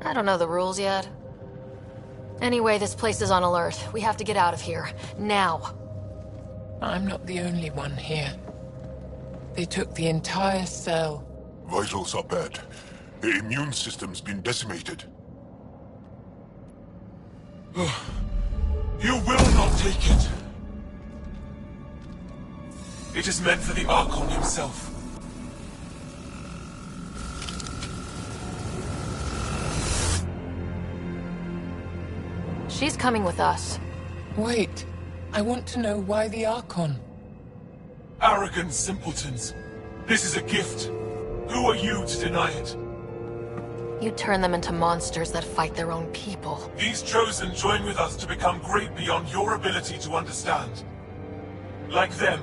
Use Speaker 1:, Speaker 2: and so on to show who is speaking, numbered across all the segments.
Speaker 1: I don't know the rules yet. Anyway, this place is on alert. We have to get out of here. Now.
Speaker 2: I'm not the only one here. They took the entire cell.
Speaker 3: Vitals are bad. The immune system's been decimated.
Speaker 4: You will not take it. It is meant for the Archon himself.
Speaker 1: She's coming with us.
Speaker 2: Wait. I want to know why the Archon.
Speaker 4: Arrogant simpletons. This is a gift. Who are you to deny it?
Speaker 1: You turn them into monsters that fight their own people.
Speaker 4: These Chosen join with us to become great beyond your ability to understand. Like them,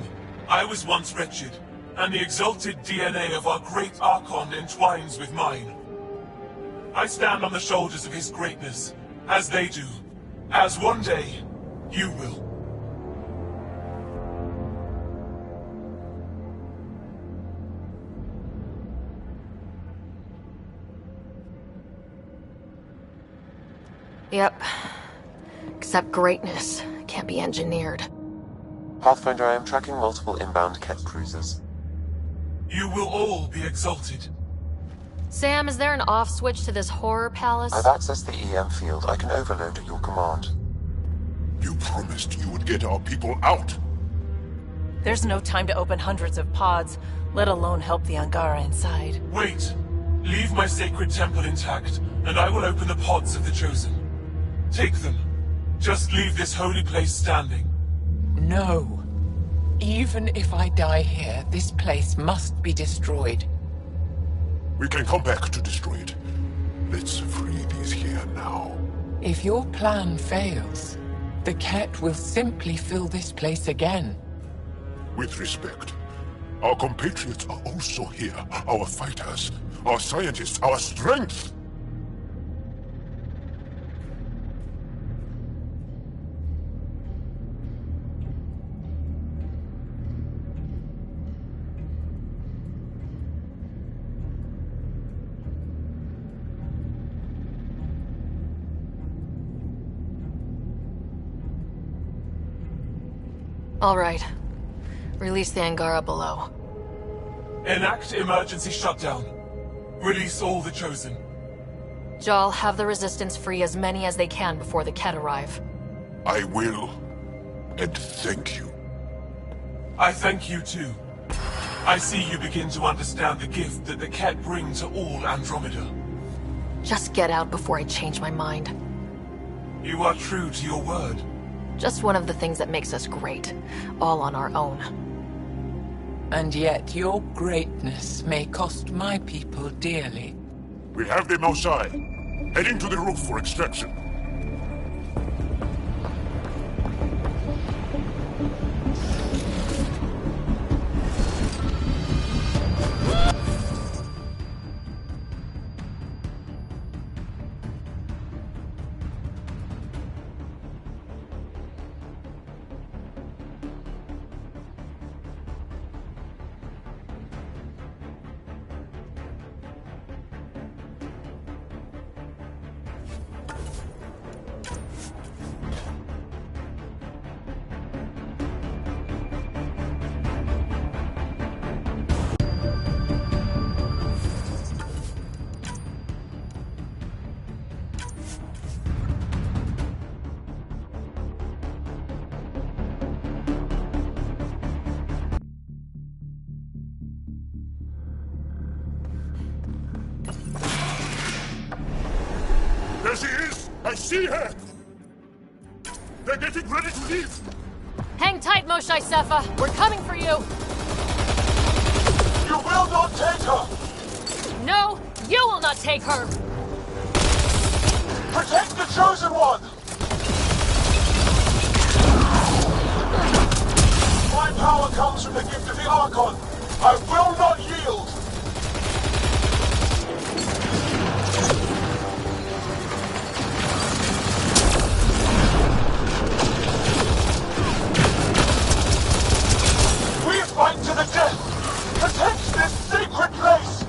Speaker 4: I was once wretched, and the exalted DNA of our great Archon entwines with mine. I stand on the shoulders of his greatness, as they do, as one day, you will.
Speaker 1: Yep. Except greatness can't be engineered.
Speaker 5: Pathfinder, I am tracking multiple inbound Ket cruisers.
Speaker 4: You will all be exalted.
Speaker 1: Sam, is there an off switch to this horror palace?
Speaker 5: I've accessed the EM field. I can overload at your command.
Speaker 3: You promised you would get our people out.
Speaker 6: There's no time to open hundreds of pods, let alone help the Angara inside.
Speaker 4: Wait. Leave my sacred temple intact, and I will open the pods of the Chosen. Take them. Just leave this holy place standing.
Speaker 2: No. Even if I die here, this place must be destroyed.
Speaker 3: We can come back to destroy it. Let's free these here now.
Speaker 2: If your plan fails, the Ket will simply fill this place again.
Speaker 3: With respect, our compatriots are also here. Our fighters, our scientists, our strength.
Speaker 1: All right. Release the Angara below.
Speaker 4: Enact emergency shutdown. Release all the Chosen.
Speaker 1: Jal, have the Resistance free as many as they can before the Ket arrive.
Speaker 3: I will. And thank you.
Speaker 4: I thank you too. I see you begin to understand the gift that the Ket bring to all Andromeda.
Speaker 1: Just get out before I change my mind.
Speaker 4: You are true to your word.
Speaker 1: Just one of the things that makes us great. All on our own.
Speaker 2: And yet your greatness may cost my people dearly.
Speaker 3: We have them outside. Heading to the roof for extraction. There she is! I see her! They're getting ready to leave!
Speaker 1: Hang tight, Moshae Sefa. We're coming for you!
Speaker 4: You will not take her!
Speaker 1: No, you will not take her!
Speaker 4: Protect the Chosen One! My power comes from the gift of the Archon. I will not yield! We fight to the death! Protect this sacred place!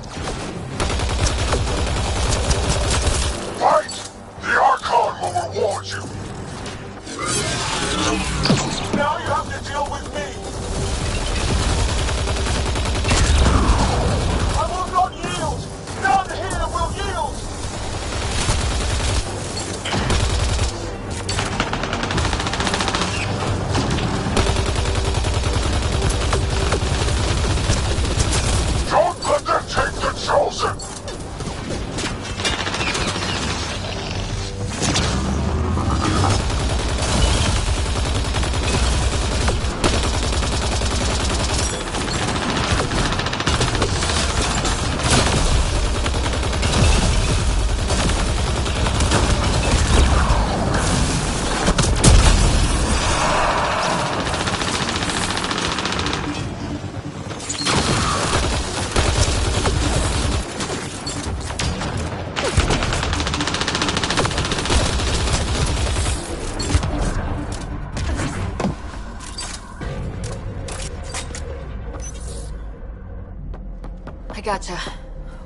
Speaker 1: gotcha.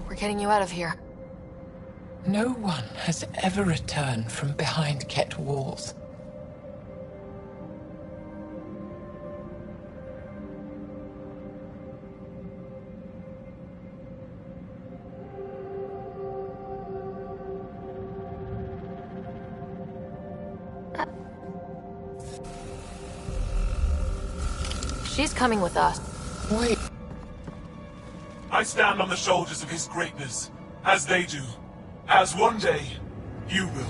Speaker 1: We're getting you out of here.
Speaker 2: No one has ever returned from behind Ket walls.
Speaker 1: She's coming with us.
Speaker 2: Wait.
Speaker 4: I stand on the shoulders of his greatness, as they do, as one day you will.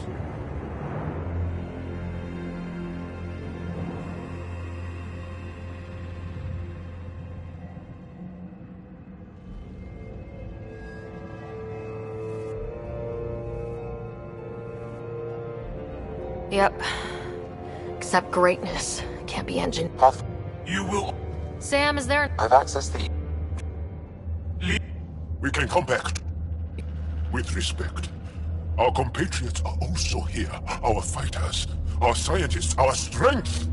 Speaker 1: Yep. Except greatness can't be engineered.
Speaker 5: Path.
Speaker 4: You will
Speaker 1: Sam, is there...
Speaker 5: I've accessed the...
Speaker 4: lead.
Speaker 3: We can compact. With respect. Our compatriots are also here. Our fighters, our scientists, our strength.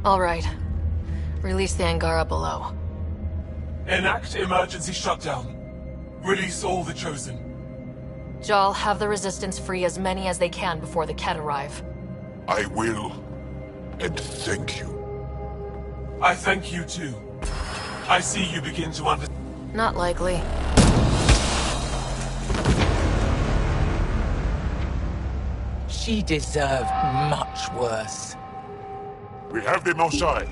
Speaker 1: All right. Release the Angara below.
Speaker 4: Enact emergency shutdown. Release all the Chosen.
Speaker 1: Jal, have the Resistance free as many as they can before the Ket arrive.
Speaker 3: I will. And thank you.
Speaker 4: I thank you too. I see you begin to understand.
Speaker 1: Not likely.
Speaker 2: She deserved much worse.
Speaker 3: We have them outside.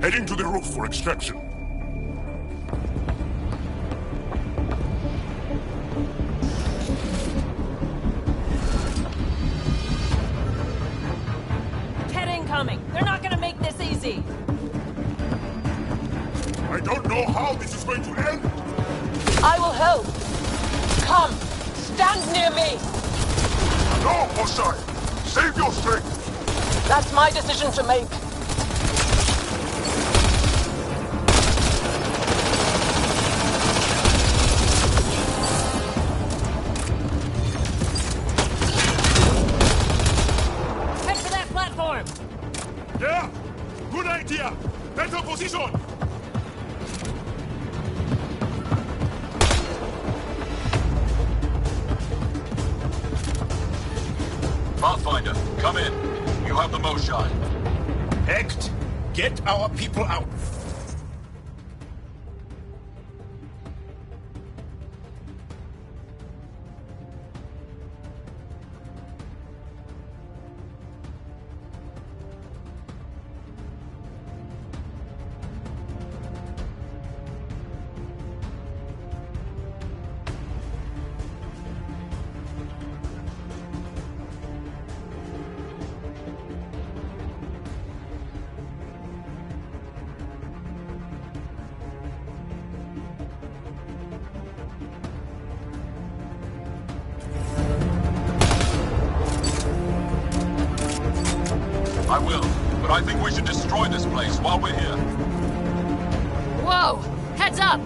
Speaker 3: Heading to the roof for extraction.
Speaker 6: Ket incoming! They're not gonna make this easy!
Speaker 3: I don't know how this is going to end.
Speaker 6: I will help! Come! Stand near me!
Speaker 3: No, Osai! Save your strength!
Speaker 6: That's my decision to make. Head for that platform!
Speaker 3: Yeah! Good idea! Better position!
Speaker 7: Pathfinder, come in. You have the Moshine.
Speaker 8: Hecht, get our people out.
Speaker 7: I will, but I think we should destroy this place while we're here.
Speaker 1: Whoa! Heads up!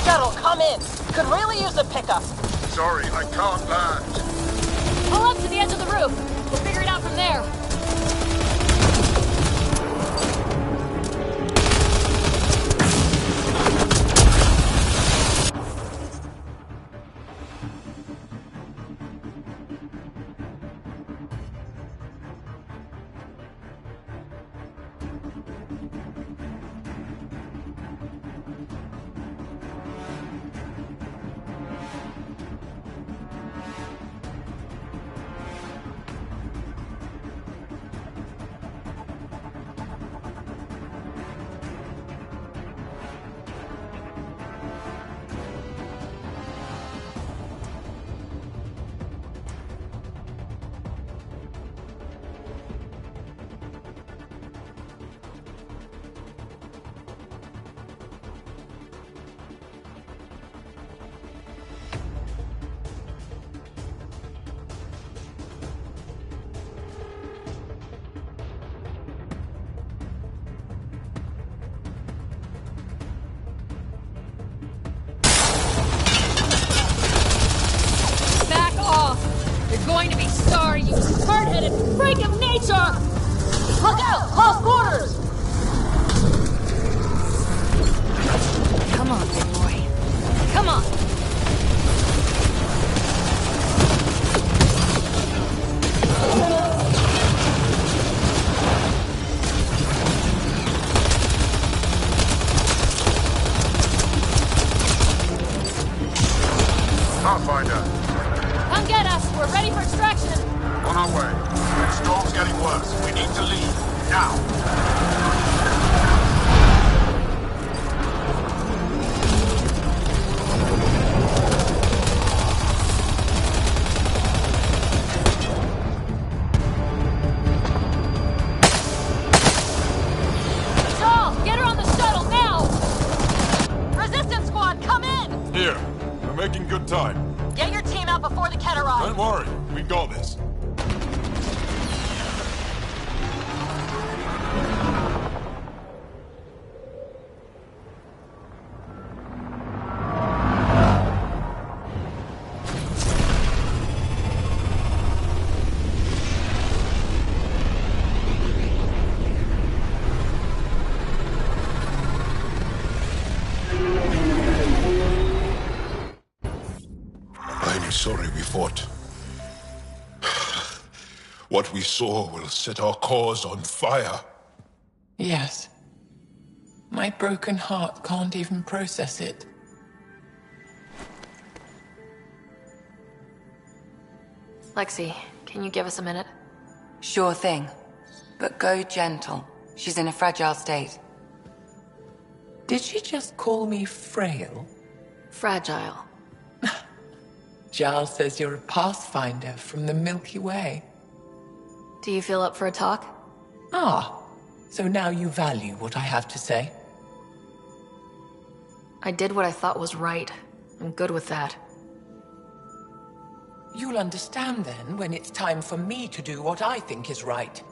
Speaker 6: Shuttle, come in! Could really use a pickup.
Speaker 8: Sorry, I can't land.
Speaker 1: Pull up to the edge of the roof. We'll figure it out from there. you hard-headed freak of nature! Look out! Close quarters! Come on, big boy. Come on!
Speaker 8: Pathfinder,
Speaker 1: Come get us! We're ready for extraction!
Speaker 8: on our way. The storm's getting worse. We need to leave. Now!
Speaker 1: Charles, get her on the shuttle, now! Resistance squad, come in!
Speaker 7: Here. We're making good time.
Speaker 1: Get your team out before the Ket arrive!
Speaker 7: Don't worry. We got this.
Speaker 3: I'm sorry we fought. What we saw will set our cause on fire.
Speaker 2: Yes. My broken heart can't even process it.
Speaker 1: Lexi, can you give us a minute?
Speaker 9: Sure thing. But go gentle. She's in a fragile state.
Speaker 2: Did she just call me frail?
Speaker 1: Fragile.
Speaker 2: Giles says you're a pathfinder from the Milky Way.
Speaker 1: Do you feel up for a talk?
Speaker 2: Ah, so now you value what I have to say.
Speaker 1: I did what I thought was right. I'm good with that.
Speaker 2: You'll understand then when it's time for me to do what I think is right.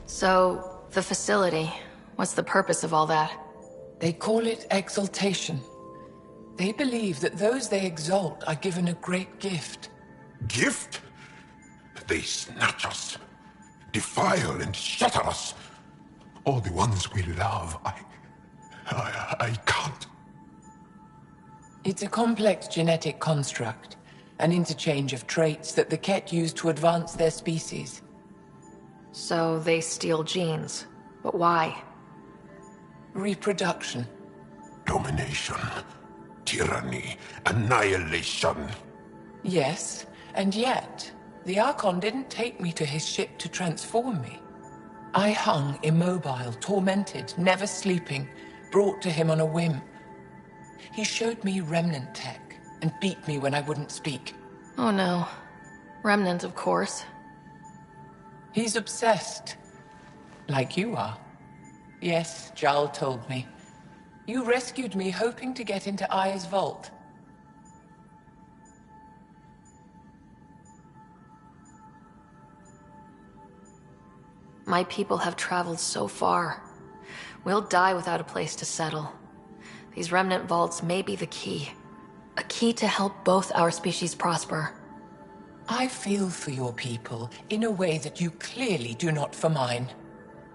Speaker 1: So, the facility, what's the purpose of all that?
Speaker 2: They call it exaltation. They believe that those they exalt are given a great gift.
Speaker 3: Gift? They snatch us, defile and shatter us. All the ones we love. I can't.
Speaker 2: It's a complex genetic construct, an interchange of traits that the Ket use to advance their species.
Speaker 1: So they steal genes. But why?
Speaker 2: Reproduction.
Speaker 3: Domination, tyranny, annihilation.
Speaker 2: Yes, and yet, the Archon didn't take me to his ship to transform me. I hung immobile, tormented, never sleeping, brought to him on a whim. He showed me remnant tech and beat me when I wouldn't speak.
Speaker 1: Oh no. Remnant, of course.
Speaker 2: He's obsessed. Like you are. Yes, Jarl told me. You rescued me hoping to get into Aya's vault.
Speaker 1: My people have traveled so far. We'll die without a place to settle. These remnant vaults may be the key. A key to help both our species prosper.
Speaker 2: I feel for your people in a way that you clearly do not for mine.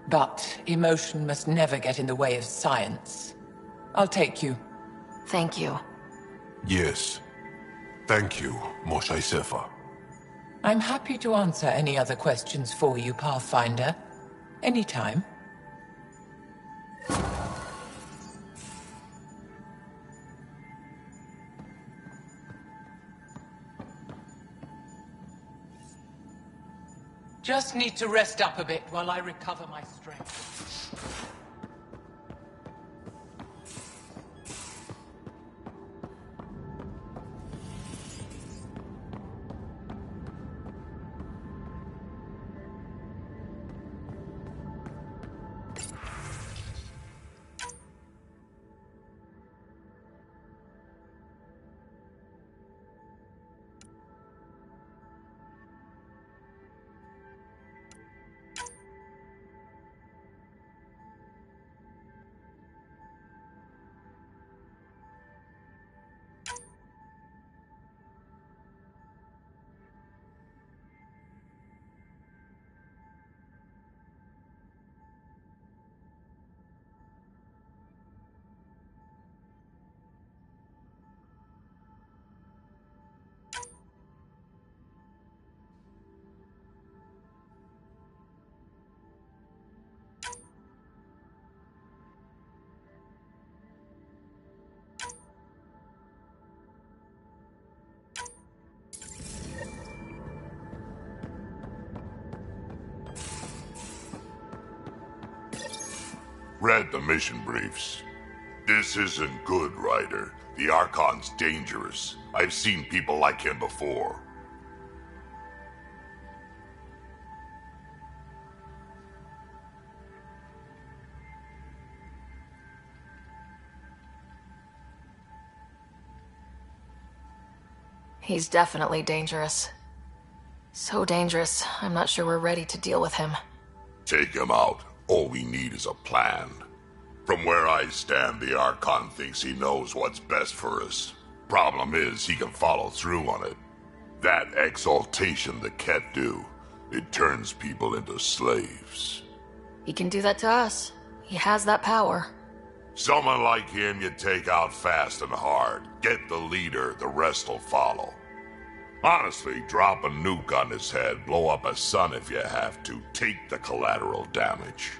Speaker 2: But emotion must never get in the way of science. I'll take you.
Speaker 1: Thank you.
Speaker 3: Yes. Thank you, Moshae Sefa.
Speaker 2: I'm happy to answer any other questions for you, Pathfinder. Anytime. Just need to rest up a bit while I recover my strength.
Speaker 3: Read the mission briefs. This isn't good, Ryder. The Archon's dangerous. I've seen people like him before.
Speaker 1: He's definitely dangerous. So dangerous, I'm not sure we're ready to deal with him.
Speaker 3: Take him out. All we need is a plan. From where I stand, the Archon thinks he knows what's best for us. Problem is, he can follow through on it. That exaltation the Ket do, it turns people into slaves.
Speaker 1: He can do that to us. He has that power.
Speaker 3: Someone like him you take out fast and hard. Get the leader, the rest will follow. Honestly, drop a nuke on his head, blow up a sun if you have to. Take the collateral damage.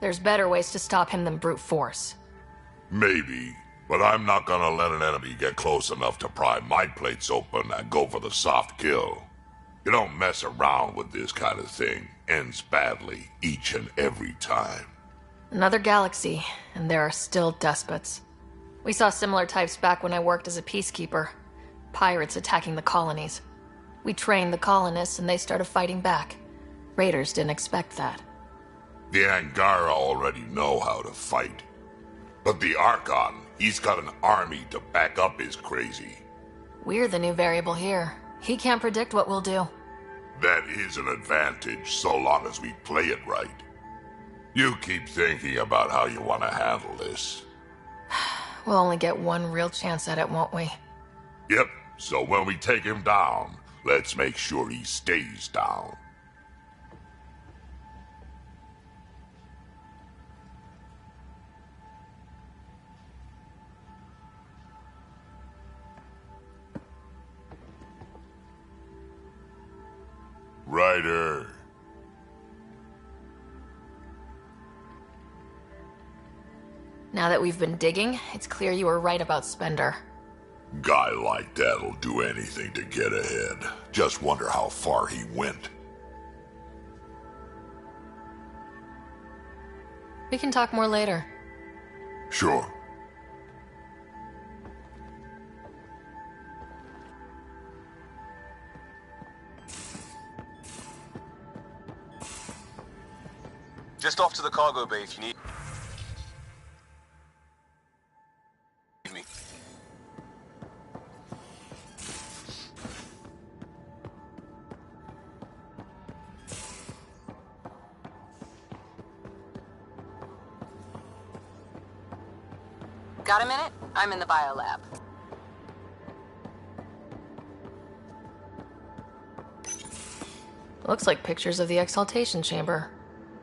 Speaker 1: There's better ways to stop him than brute force.
Speaker 3: Maybe, but I'm not gonna let an enemy get close enough to pry my plates open and go for the soft kill. You don't mess around with this kind of thing. Ends badly, each and every time.
Speaker 1: Another galaxy, and there are still despots. We saw similar types back when I worked as a peacekeeper. Pirates attacking the colonies. We trained the colonists and they started fighting back. Raiders didn't expect that.
Speaker 3: The Angara already know how to fight. But the Archon, he's got an army to back up his crazy.
Speaker 1: We're the new variable here. He can't predict what we'll do.
Speaker 3: That is an advantage, so long as we play it right. You keep thinking about how you want to handle this.
Speaker 1: We'll only get one real chance at it, won't we?
Speaker 3: Yep, so when we take him down, let's make sure he stays down. Ryder.
Speaker 1: Now that we've been digging, it's clear you were right about Spender.
Speaker 3: Guy like that'll do anything to get ahead. Just wonder how far he went.
Speaker 1: We can talk more later.
Speaker 3: Sure.
Speaker 7: Just off to the cargo bay if you need me.
Speaker 9: Got a minute? I'm in the biolab.
Speaker 1: Looks like pictures of the exaltation chamber.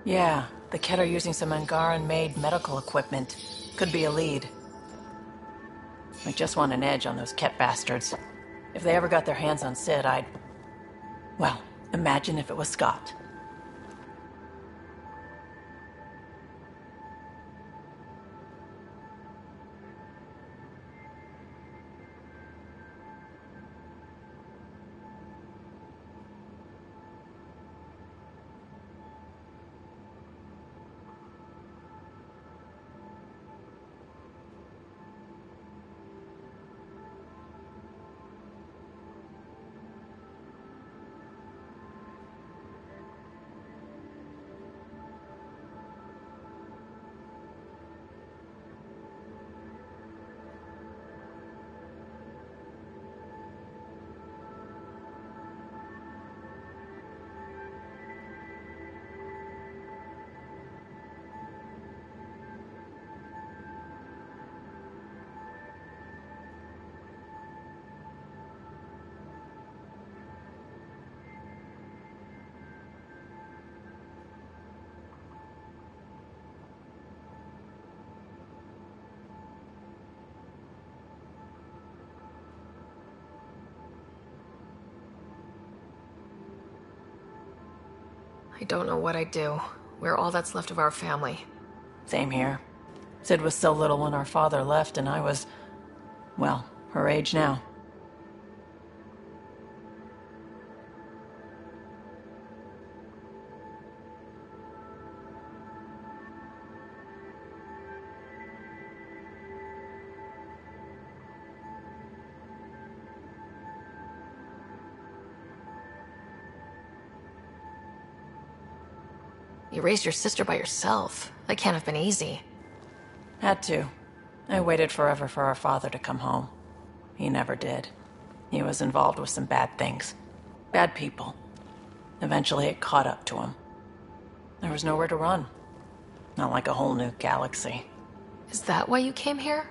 Speaker 6: Yeah, the Ket are using some Angaran-made medical equipment. Could be a lead. I just want an edge on those Ket bastards. If they ever got their hands on Sid, I'd... Well, imagine if it was Scott.
Speaker 1: I don't know what I'd do. We're all that's left of our family.
Speaker 6: Same here. Sid was so little when our father left, and I was... well, her age now.
Speaker 1: You raised your sister by yourself. That can't have been easy.
Speaker 6: Had to. I waited forever for our father to come home. He never did. He was involved with some bad things. Bad people. Eventually it caught up to him. There was nowhere to run. Not like a whole new galaxy.
Speaker 1: Is that why you came here?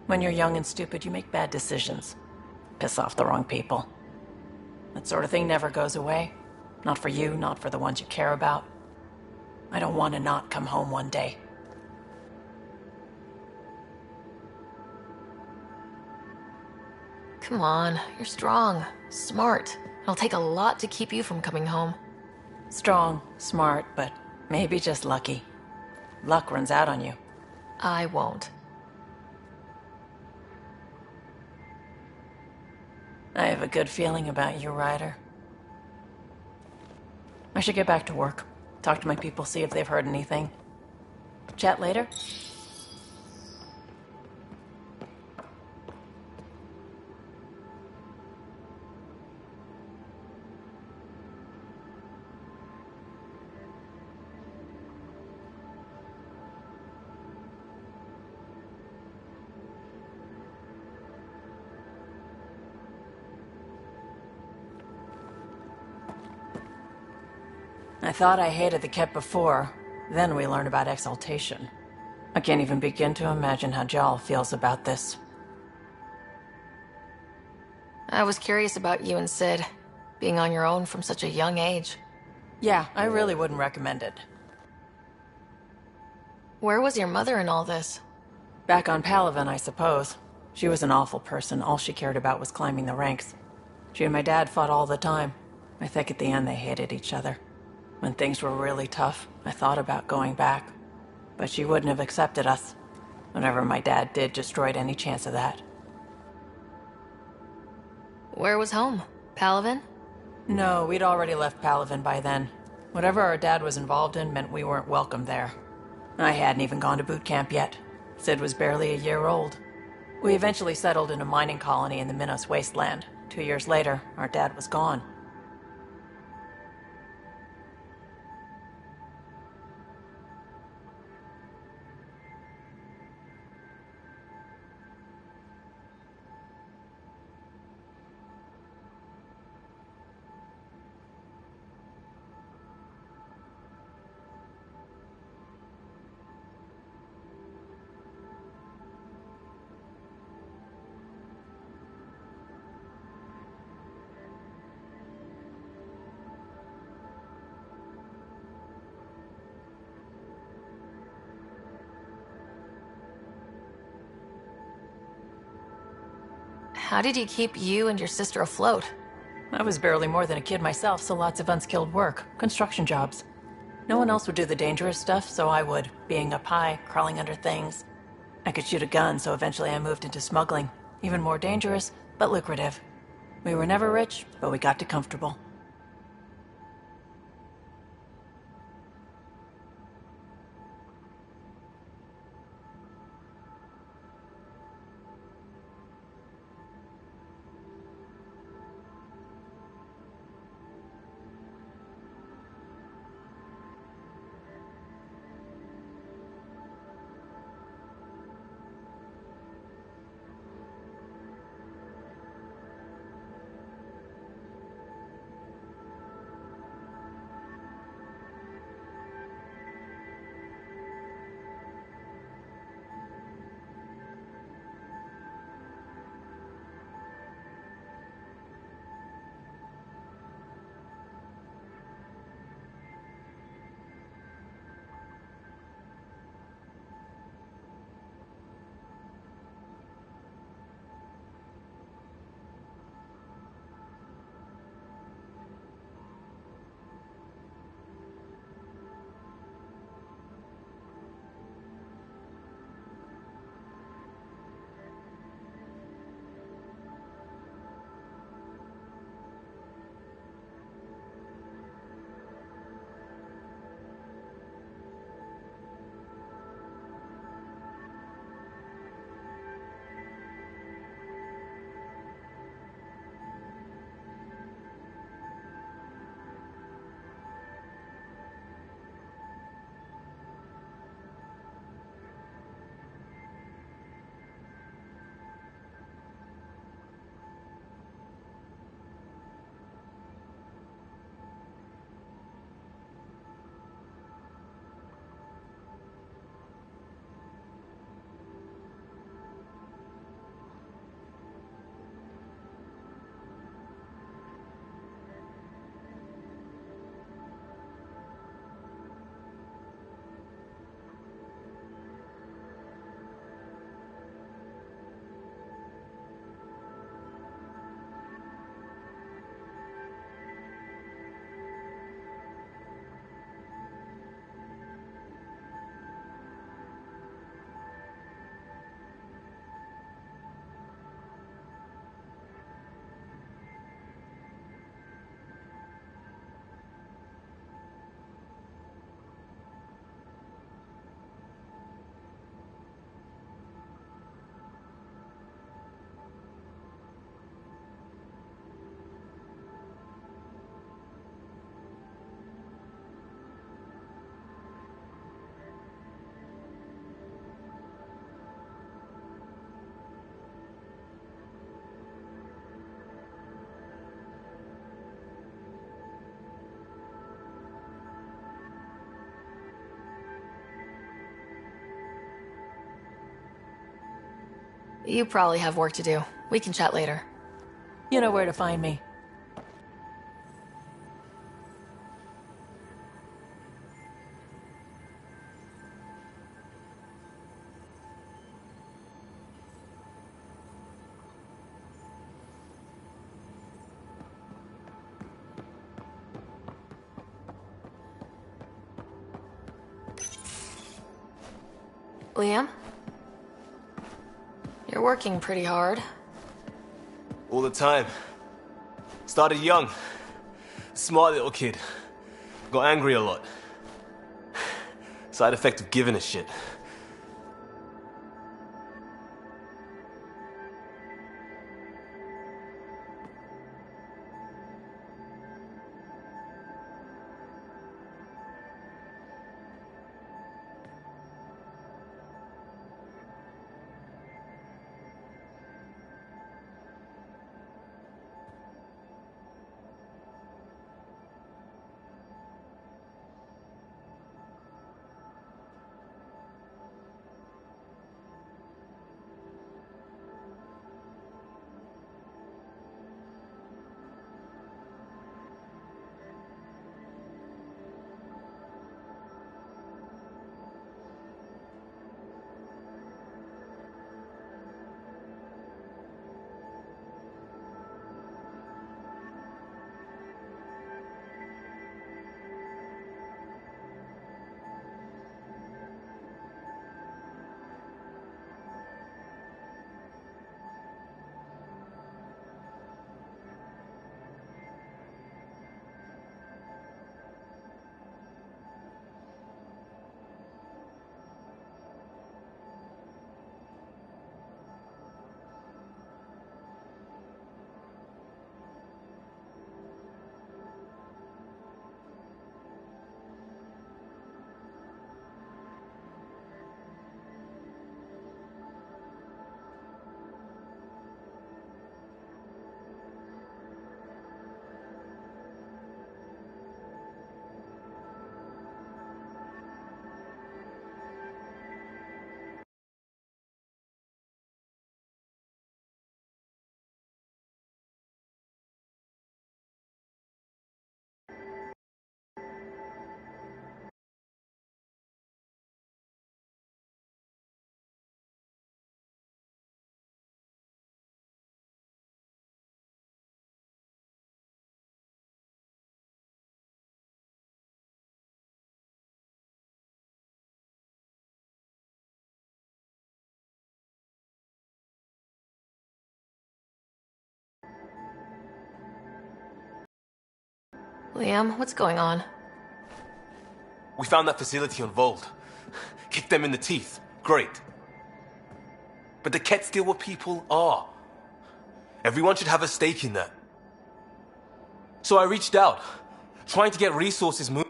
Speaker 6: When you're young and stupid, you make bad decisions. Piss off the wrong people. That sort of thing never goes away. Not for you, not for the ones you care about. I don't want to not come home one day.
Speaker 1: Come on, you're strong, smart. It'll take a lot to keep you from coming home.
Speaker 6: Strong, smart, but maybe just lucky. Luck runs out on you.
Speaker 1: I won't.
Speaker 6: I have a good feeling about you, Ryder. I should get back to work. Talk to my people, see if they've heard anything. Chat later? I thought I hated the Kett before. Then we learned about exaltation. I can't even begin to imagine how Jaal feels about this.
Speaker 1: I was curious about you and Sid, being on your own from such a young age.
Speaker 6: Yeah, I really wouldn't recommend it.
Speaker 1: Where was your mother in all this?
Speaker 6: Back on Palaven, I suppose. She was an awful person. All she cared about was climbing the ranks. She and my dad fought all the time. I think at the end they hated each other. When things were really tough, I thought about going back. But she wouldn't have accepted us. Whatever my dad did destroyed any chance of that.
Speaker 1: Where was home? Palaven?
Speaker 6: No, we'd already left Palaven by then. Whatever our dad was involved in meant we weren't welcome there. I hadn't even gone to boot camp yet. Sid was barely a year old. We eventually settled in a mining colony in the Minos wasteland. 2 years later, our dad was gone.
Speaker 1: How did you keep you and your sister afloat?
Speaker 6: I was barely more than a kid myself, so lots of unskilled work. Construction jobs. No one else would do the dangerous stuff, so I would. Being up high, crawling under things. I could shoot a gun, so eventually I moved into smuggling. Even more dangerous, but lucrative. We were never rich, but we got to comfortable.
Speaker 1: You probably have work to do. We can chat later.
Speaker 6: You know where to find me.
Speaker 1: Liam? You're working pretty hard.
Speaker 10: All the time. Started young. Smart little kid. Got angry a lot. Side effect of giving a shit.
Speaker 1: Liam, what's going on?
Speaker 10: We found that facility on Vold. Kicked them in the teeth. Great. But the Kett steal what people are. Everyone should have a stake in that. So I reached out, trying to get resources moving.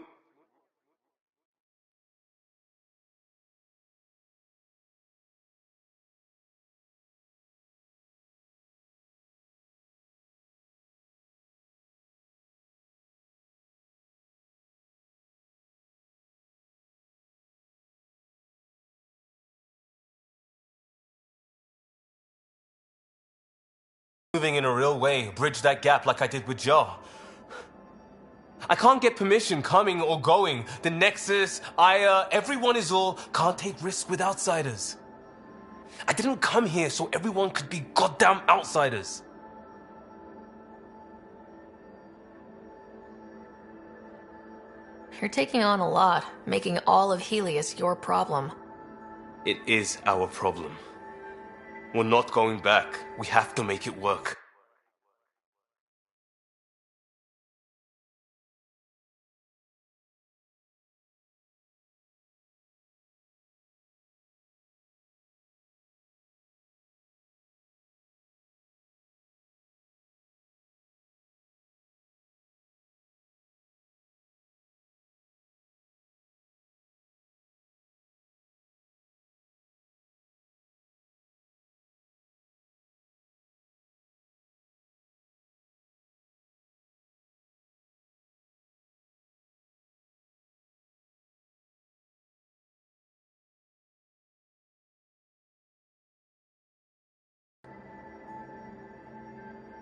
Speaker 10: Moving in a real way, bridge that gap like I did with Joe. I can't get permission coming or going. The Nexus, Aya, everyone is all can't take risks with outsiders. I didn't come here so everyone could be goddamn outsiders.
Speaker 1: You're taking on a lot, making all of Helios your problem.
Speaker 10: It is our problem. We're not going back. We have to make it work.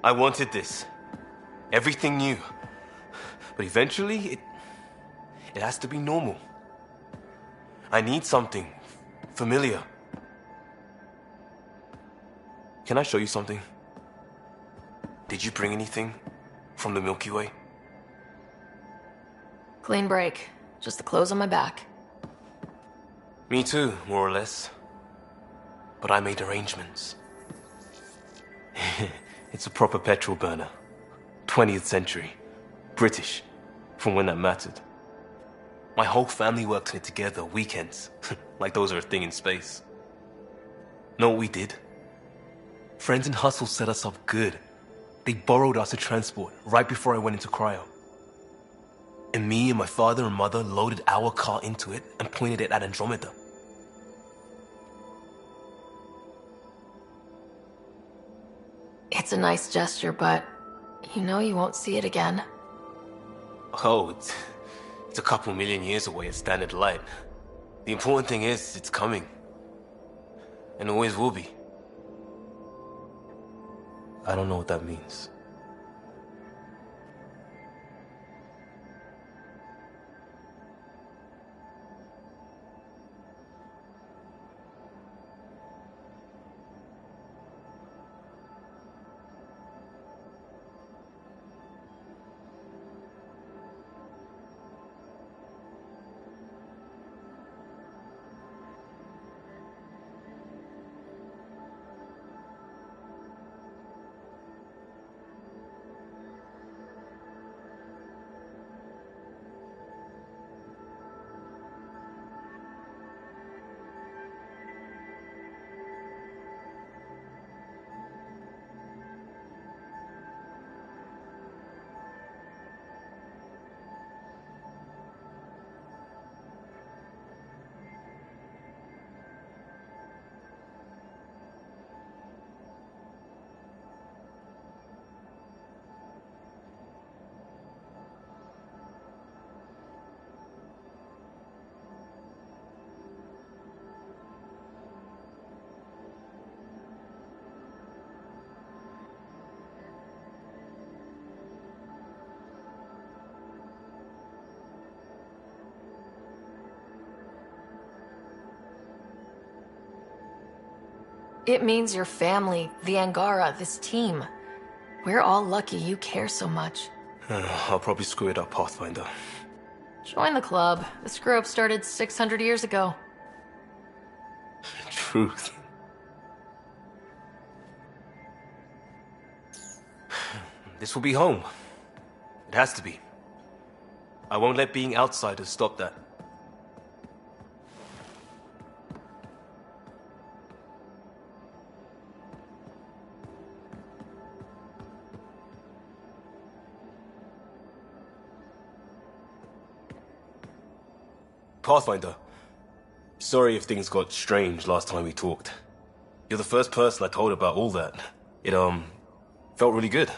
Speaker 10: I wanted this. Everything new. But eventually, it has to be normal. I need something familiar. Can I show you something? Did you bring anything from the Milky Way?
Speaker 1: Clean break. Just the clothes on my back.
Speaker 10: Me too, more or less. But I made arrangements. It's a proper petrol burner. 20th century. British. From when that mattered. My whole family worked on it together, weekends. Like those are a thing in space. Know what we did? Friends in Hustle set us up good. They borrowed us a transport right before I went into cryo. And me and my father and mother loaded our car into it and pointed it at Andromeda.
Speaker 1: It's a nice gesture, but you know you won't see it again.
Speaker 10: Oh, it's a couple million years away at standard light. The important thing is, it's coming. And always will be. I don't know what that means.
Speaker 1: It means your family, the Angara, this team. We're all lucky you care so much.
Speaker 10: I'll probably screw it up, Pathfinder.
Speaker 1: Join the club. The screw-up started 600 years ago.
Speaker 10: Truth. This will be home. It has to be. I won't let being outsiders stop that. Pathfinder, sorry if things got strange last time we talked. You're the first person I told about all that. It, felt really good.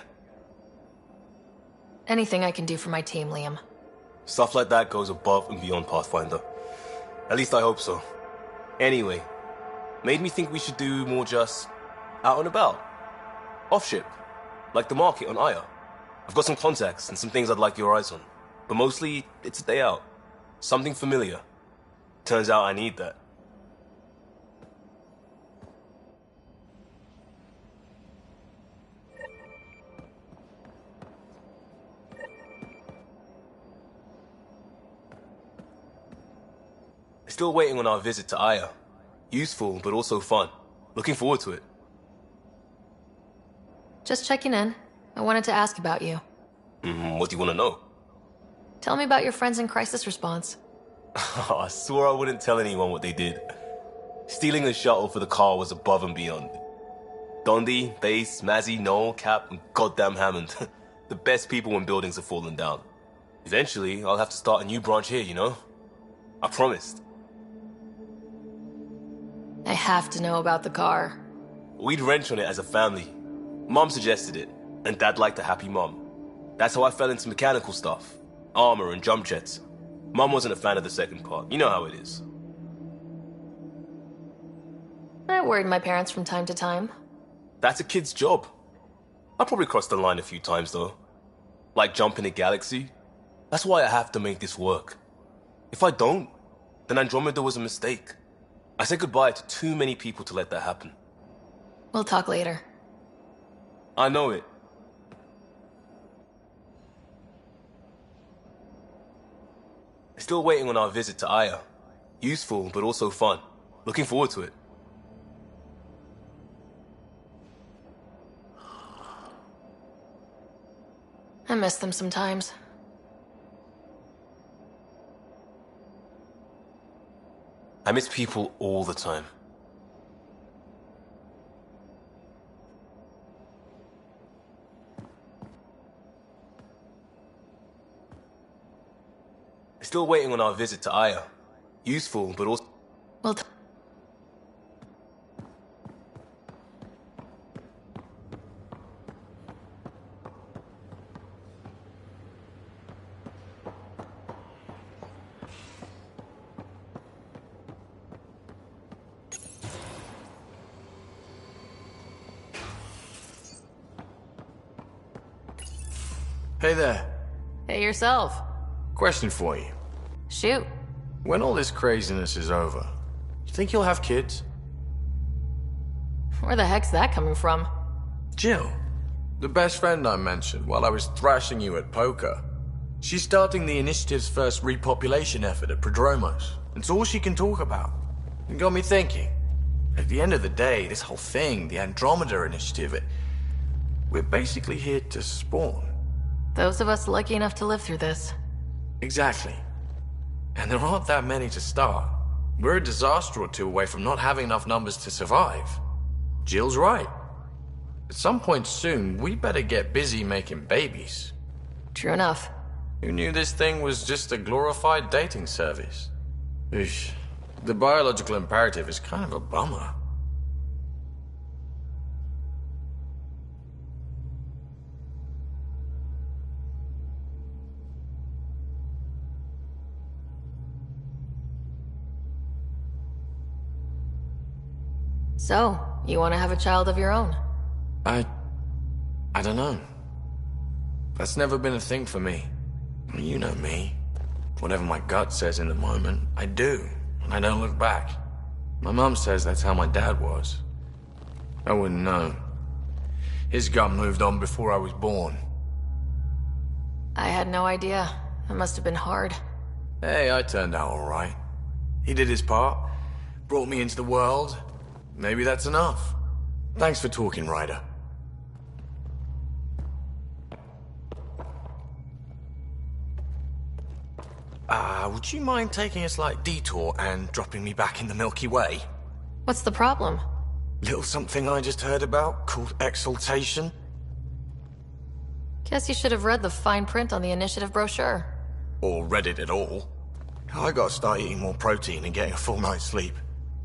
Speaker 1: Anything I can do for my team, Liam.
Speaker 10: Stuff like that goes above and beyond Pathfinder. At least I hope so. Anyway, made me think we should do more just out and about. Off-ship, like the market on Aya. I've got some contacts and some things I'd like your eyes on. But mostly, it's a day out. Something familiar. Turns out I need that. Still waiting on our visit to Aya. Useful, but also fun. Looking forward to it.
Speaker 1: Just checking in. I wanted to ask about you.
Speaker 10: What do you want to know?
Speaker 1: Tell me about your friends in crisis response.
Speaker 10: I swore I wouldn't tell anyone what they did. Stealing the shuttle for the car was above and beyond. Dondi, Base, Mazzy, Noel, Cap, and goddamn Hammond. The best people when buildings have fallen down. Eventually, I'll have to start a new branch here, you know? I promised.
Speaker 1: I have to know about the car.
Speaker 10: We'd wrench on it as a family. Mom suggested it, and Dad liked a happy mom. That's how I fell into mechanical stuff. Armor and jump jets. Mom wasn't a fan of the second part. You know how it is.
Speaker 1: I worried my parents from time to time.
Speaker 10: That's a kid's job. I'll probably cross the line a few times, though. Like jumping a galaxy. That's why I have to make this work. If I don't, then Andromeda was a mistake. I said goodbye to too many people to let that happen.
Speaker 1: We'll talk later.
Speaker 10: I know it. Still waiting on our visit to Aya. Useful, but also fun. Looking forward to it.
Speaker 1: I miss them sometimes.
Speaker 10: I miss people all the time. Still waiting on our visit to Aya. Useful, but also...
Speaker 1: Well,
Speaker 11: Hey there.
Speaker 1: hey yourself.
Speaker 11: Question for you.
Speaker 1: Shoot.
Speaker 11: When all this craziness is over, you think you'll have kids?
Speaker 1: Where the heck's that coming from?
Speaker 11: Jill, the best friend I mentioned while I was thrashing you at poker. She's starting the Initiative's first repopulation effort at Prodromos. It's all she can talk about. It got me thinking. At the end of the day, this whole thing, the Andromeda Initiative, we're basically here to spawn.
Speaker 1: Those of us lucky enough to live through this.
Speaker 11: Exactly. And there aren't that many to start. We're a disaster or two away from not having enough numbers to survive. Jill's right. At some point soon, we better get busy making babies.
Speaker 1: True enough.
Speaker 11: Who knew this thing was just a glorified dating service? Eesh. The biological imperative is kind of a bummer.
Speaker 1: So, you want to have a child of your own?
Speaker 11: I don't know. That's never been a thing for me. You know me. Whatever my gut says in the moment, I do, and I don't look back. My mum says that's how my dad was. I wouldn't know. His gut moved on before I was born.
Speaker 1: I had no idea. It must have been hard.
Speaker 11: Hey, I turned out all right. He did his part, brought me into the world. Maybe that's enough. Thanks for talking, Ryder. Would you mind taking a slight detour and dropping me back in the Milky Way?
Speaker 1: What's the problem?
Speaker 11: Little something I just heard about called exaltation.
Speaker 1: Guess you should have read the fine print on the initiative brochure.
Speaker 11: Or read it at all. I gotta start eating more protein and getting a full night's sleep.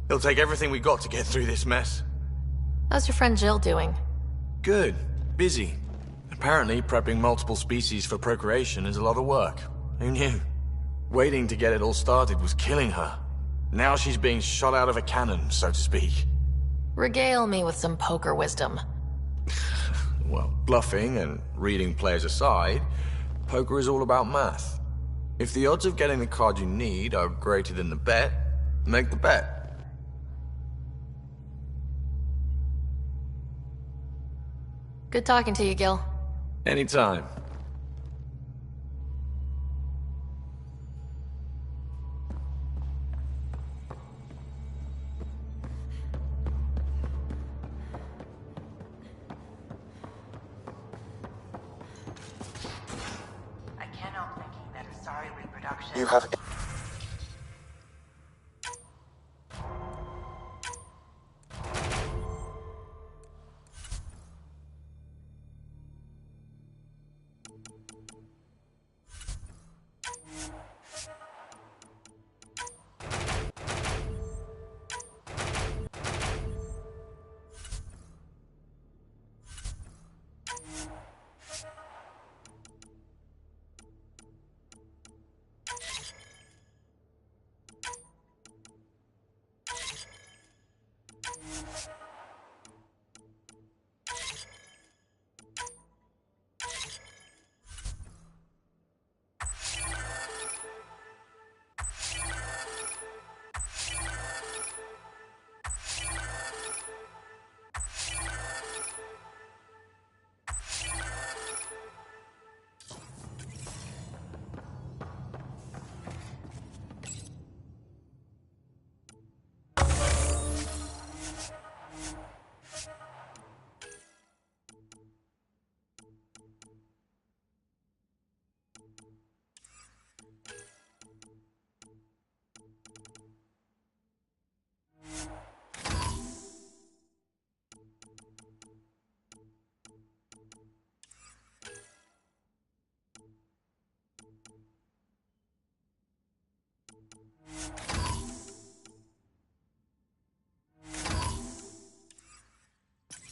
Speaker 11: It'll take everything we got to get through this mess.
Speaker 1: How's your friend Jill doing?
Speaker 11: Good. Busy. Apparently, prepping multiple species for procreation is a lot of work. Who knew? Waiting to get it all started was killing her. Now she's being shot out of a cannon, so to speak.
Speaker 1: Regale me with some poker wisdom.
Speaker 11: Well, bluffing and reading players aside, poker is all about math. If the odds of getting the card you need are greater than the bet, make the bet.
Speaker 1: Good talking to you, Gil.
Speaker 11: Anytime.
Speaker 12: I can't help thinking that a sorry reproduction...
Speaker 5: You have...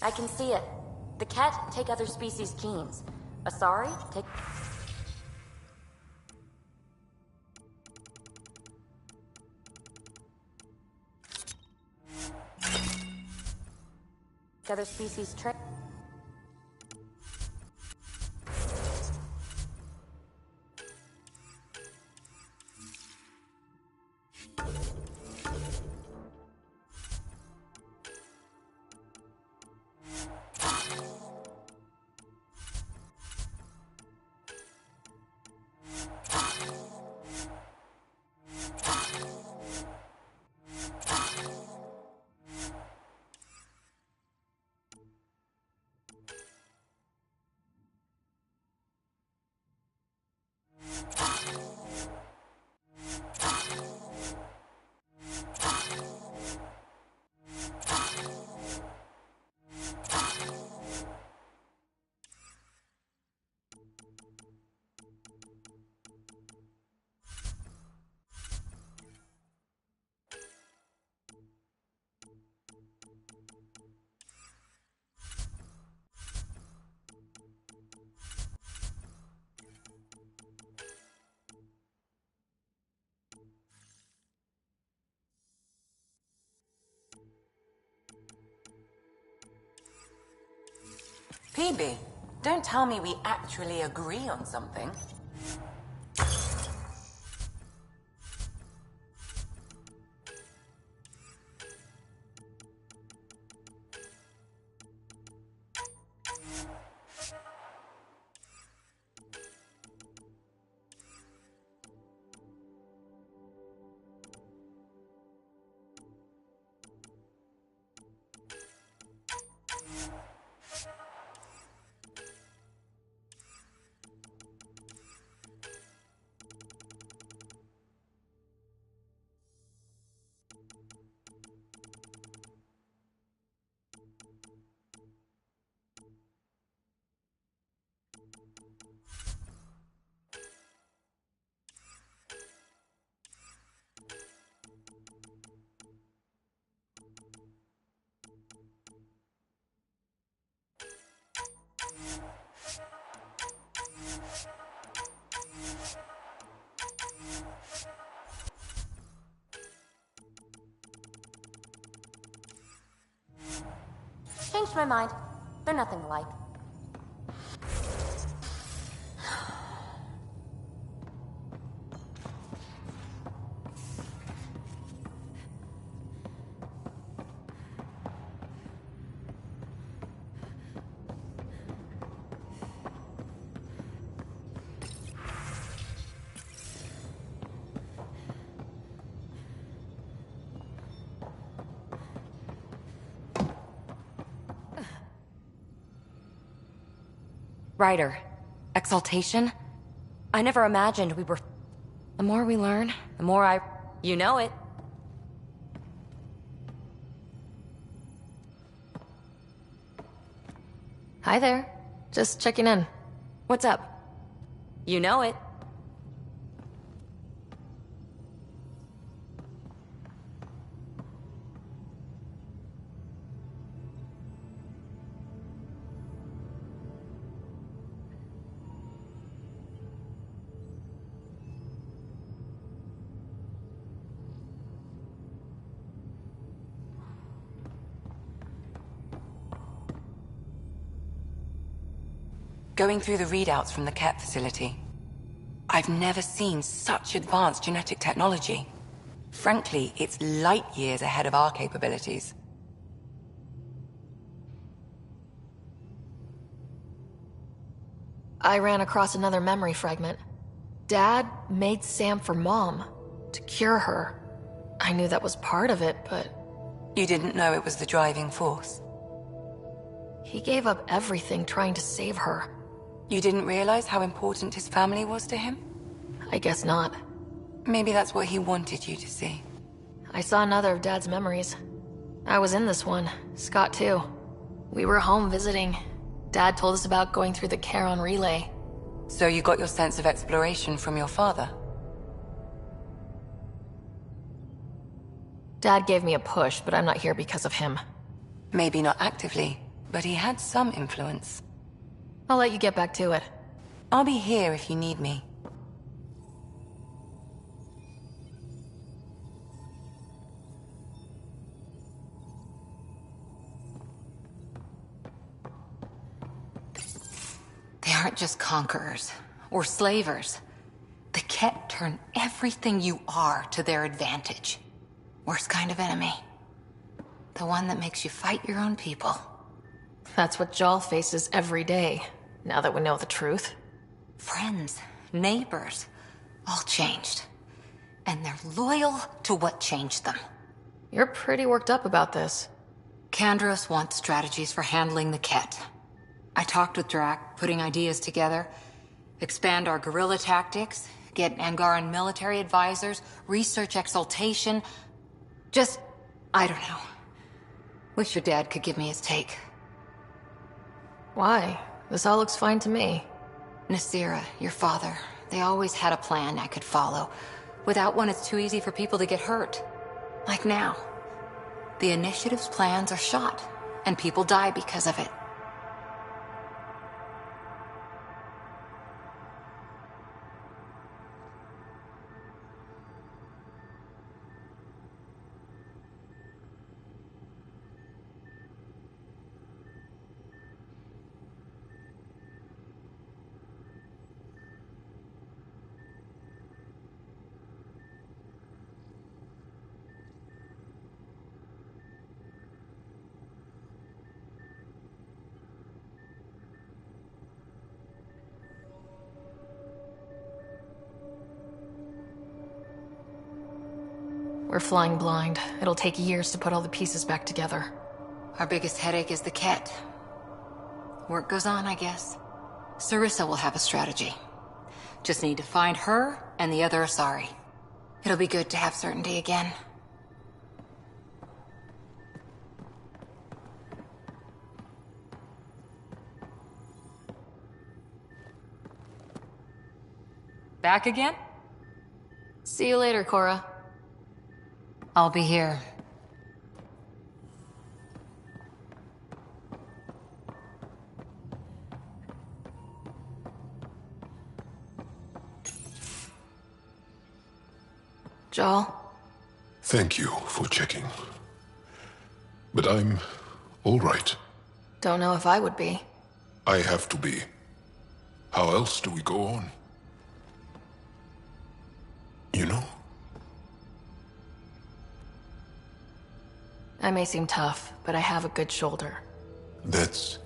Speaker 13: I can see it. The Ket take other species' genes. Asari take... other species trick.
Speaker 9: Peebee, don't tell me we actually agree on something.
Speaker 13: Changed my mind. They're nothing alike.
Speaker 14: Ryder, exaltation? I never imagined we were... The more we learn, the more I... You know it.
Speaker 1: Hi there. Just checking in.
Speaker 14: What's up? You know it.
Speaker 9: Going through the readouts from the Ket facility, I've never seen such advanced genetic technology. Frankly, it's light years ahead of our capabilities.
Speaker 1: I ran across another memory fragment. Dad made Sam for Mom, to cure her. I knew that was part of it, but...
Speaker 9: You didn't know it was the driving force?
Speaker 1: He gave up everything trying to save her.
Speaker 9: You didn't realize how important his family was to him?
Speaker 1: I guess not.
Speaker 9: Maybe that's what he wanted you to see.
Speaker 1: I saw another of Dad's memories. I was in this one. Scott too. We were home visiting. Dad told us about going through the Charon relay.
Speaker 9: So you got your sense of exploration from your father?
Speaker 1: Dad gave me a push, but I'm not here because of him.
Speaker 9: Maybe not actively, but he had some influence.
Speaker 1: I'll let you get back to it.
Speaker 9: I'll be here if you need me. They aren't just conquerors or slavers. The Kett turn everything you are to their advantage. Worst kind of enemy. The one that makes you fight your own people.
Speaker 1: That's what Jaal faces every day, now that we know the truth.
Speaker 9: Friends, neighbors, all changed. And they're loyal to what changed them.
Speaker 1: You're pretty worked up about this.
Speaker 9: Kandros wants strategies for handling the Kett. I talked with Drack, putting ideas together. Expand our guerrilla tactics, get Angaran military advisors, research exaltation. Just, I don't know. Wish your dad could give me his take.
Speaker 1: Why? This all looks fine to me.
Speaker 9: Nasira, your father, they always had a plan I could follow. Without one, it's too easy for people to get hurt. Like now. The Initiative's plans are shot, and people die because of it.
Speaker 1: We're flying blind. It'll take years to put all the pieces back together.
Speaker 9: Our biggest headache is the Kett. Work goes on, I guess. Sarissa will have a strategy. Just need to find her and the other Asari. It'll be good to have certainty again. Back again?
Speaker 1: See you later, Cora.
Speaker 9: I'll be here.
Speaker 1: Jaal?
Speaker 15: Thank you for checking. But I'm all right.
Speaker 1: Don't know if I would be.
Speaker 15: I have to be. How else do we go on? You know?
Speaker 1: I may seem tough, but I have a good shoulder.
Speaker 15: That's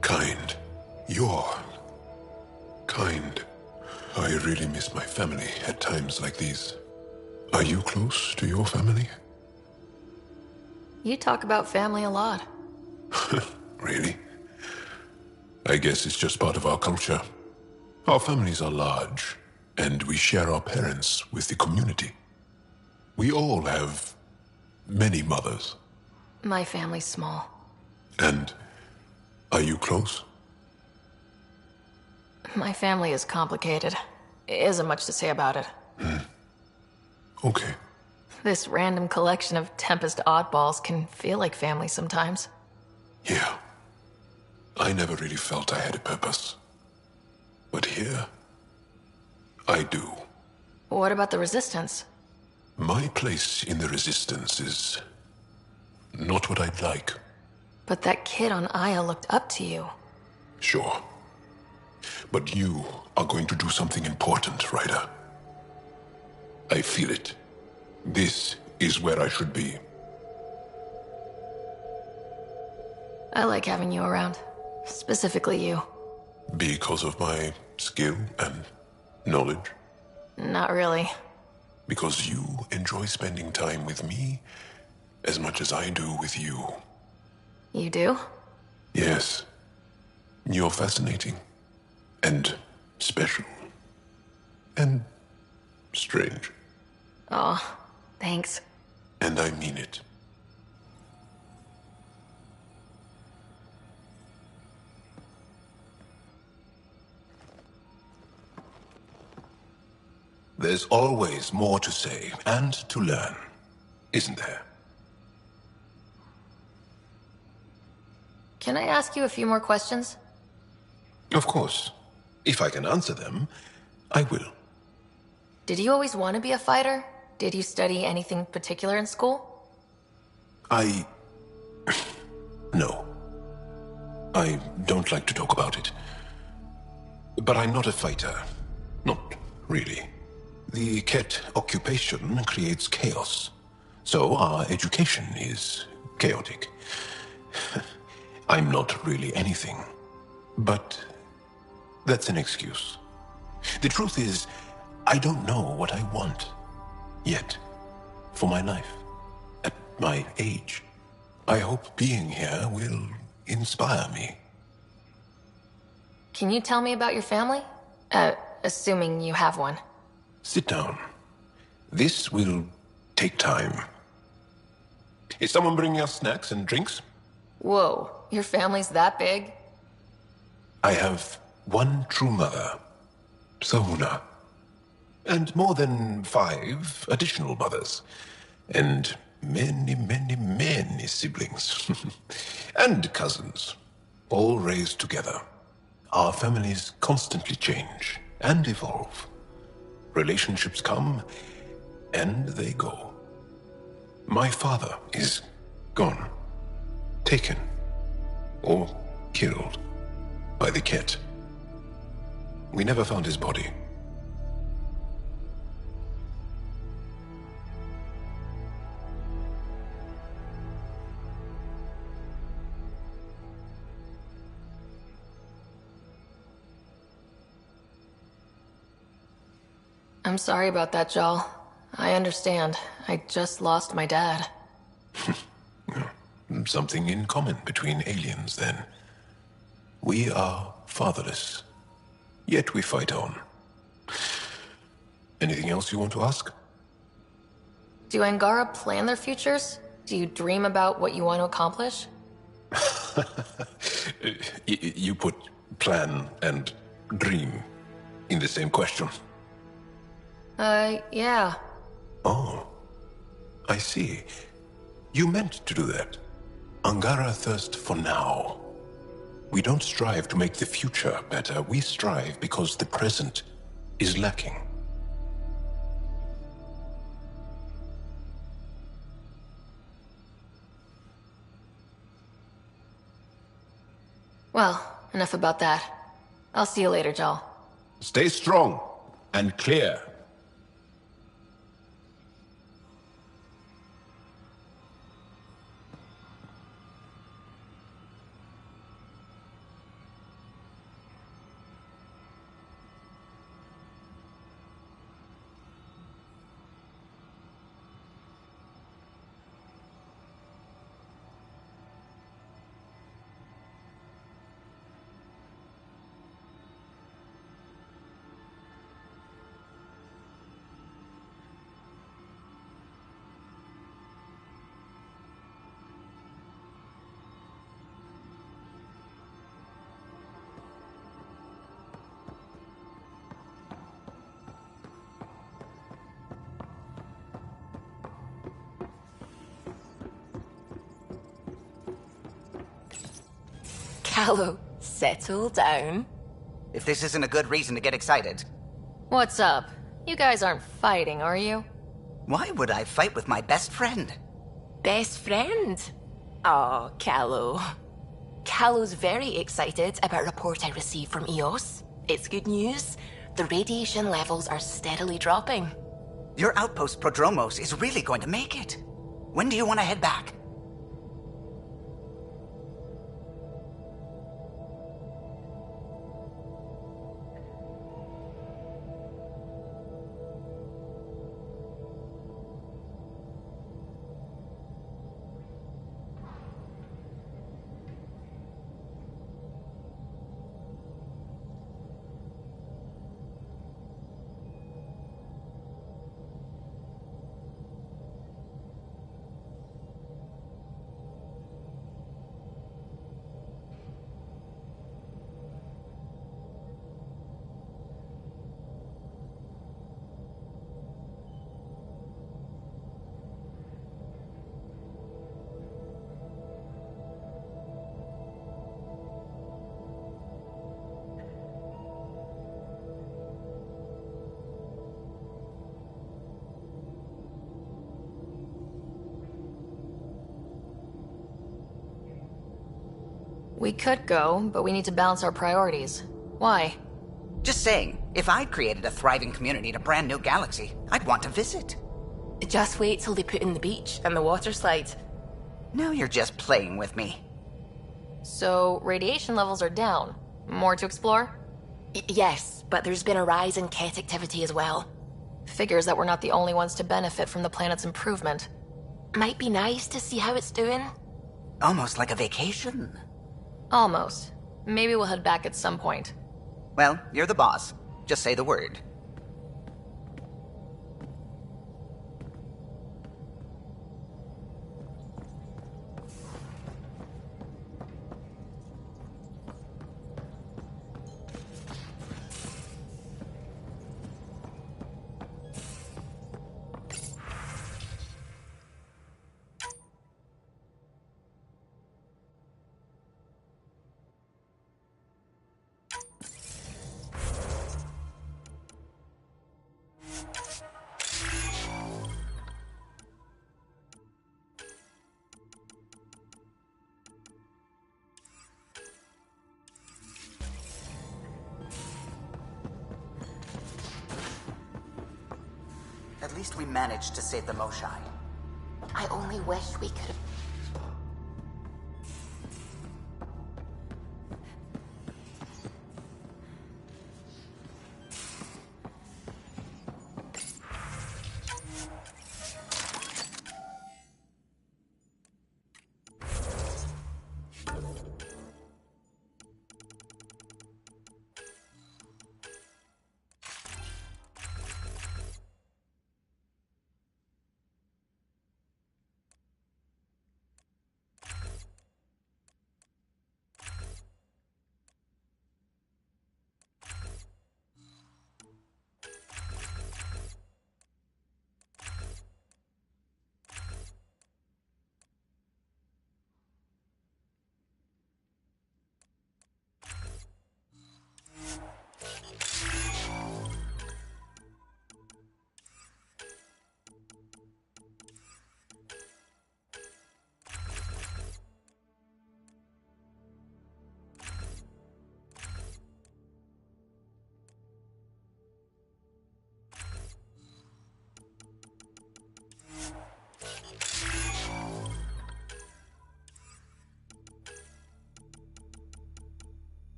Speaker 15: kind. You're kind. I really miss my family at times like these. Are you close to your family?
Speaker 1: You talk about family a lot.
Speaker 15: Really? I guess it's just part of our culture. Our families are large, and we share our parents with the community. We all have many mothers.
Speaker 1: My family's small.
Speaker 15: And are you close?
Speaker 1: My family is complicated. Isn't much to say about it.
Speaker 15: Okay.
Speaker 1: This random collection of Tempest oddballs can feel like family sometimes.
Speaker 15: Yeah. I never really felt I had a purpose. But here, I do.
Speaker 1: What about the Resistance?
Speaker 15: My place in the Resistance is not what I'd like.
Speaker 1: But that kid on Aya looked up to you.
Speaker 15: Sure. But you are going to do something important, Ryder. I feel it. This is where I should be.
Speaker 1: I like having you around. Specifically you.
Speaker 15: Because of my skill and knowledge?
Speaker 1: Not really.
Speaker 15: Because you enjoy spending time with me as much as I do with you.
Speaker 1: You do?
Speaker 15: Yes. You're fascinating. And special. And strange.
Speaker 1: Aw, thanks.
Speaker 15: And I mean it. There's always more to say and to learn, isn't there?
Speaker 1: Can I ask you a few more questions?
Speaker 15: Of course. If I can answer them, I will.
Speaker 1: Did you always want to be a fighter? Did you study anything particular in school?
Speaker 15: No. I don't like to talk about it. But I'm not a fighter. Not really. The Ket occupation creates chaos. So our education is chaotic. I'm not really anything. But that's an excuse. The truth is, I don't know what I want. Yet. For my life. At my age. I hope being here will inspire me.
Speaker 1: Can you tell me about your family? Assuming you have one.
Speaker 15: Sit down. This will take time. Is someone bringing us snacks and drinks?
Speaker 1: Whoa, your family's that big?
Speaker 15: I have one true mother, Sahuna. And more than 5 additional mothers. And many siblings. And cousins. All raised together. Our families constantly change and evolve. Relationships come and they go. My father is gone. Taken. Or killed. By the Ket. We never found his body.
Speaker 1: I'm sorry about that, Jal. I understand. I just lost my dad.
Speaker 15: Something in common between aliens, then. We are fatherless. Yet we fight on. Anything else you want to ask?
Speaker 1: Do Angara plan their futures? Do you dream about what you want to accomplish?
Speaker 15: You put plan and dream in the same question.
Speaker 1: Yeah.
Speaker 15: Oh, I see. You meant to do that. Angara thirst for now. We don't strive to make the future better. We strive because the present is lacking.
Speaker 1: Well, enough about that. I'll see you later, Jal.
Speaker 15: Stay strong and clear.
Speaker 16: Kallo, settle down.
Speaker 17: If this isn't a good reason to get excited.
Speaker 1: What's up? You guys aren't fighting, are you?
Speaker 17: Why would I fight with my best friend?
Speaker 16: Best friend? Oh, Kallo. Kallo's very excited about a report I received from EOS. It's good news. The radiation levels are steadily dropping.
Speaker 17: Your outpost Prodromos is really going to make it. When do you want to head back?
Speaker 1: We could go, but we need to balance our priorities. Why?
Speaker 17: Just saying, if I'd created a thriving community in a brand new galaxy, I'd want to visit.
Speaker 16: Just wait till they put in the beach and the water slide.
Speaker 17: Now you're just playing with me.
Speaker 1: So, radiation levels are down. More to explore?
Speaker 16: Yes, but there's been a rise in Ket activity as well.
Speaker 1: Figures that we're not the only ones to benefit from the planet's improvement.
Speaker 16: Might be nice to see how it's doing.
Speaker 17: Almost like a vacation.
Speaker 1: Almost. Maybe we'll head back at some point.
Speaker 17: Well, you're the boss. Just say the word. At least we managed to save the Moshae.
Speaker 16: I only wish we could have...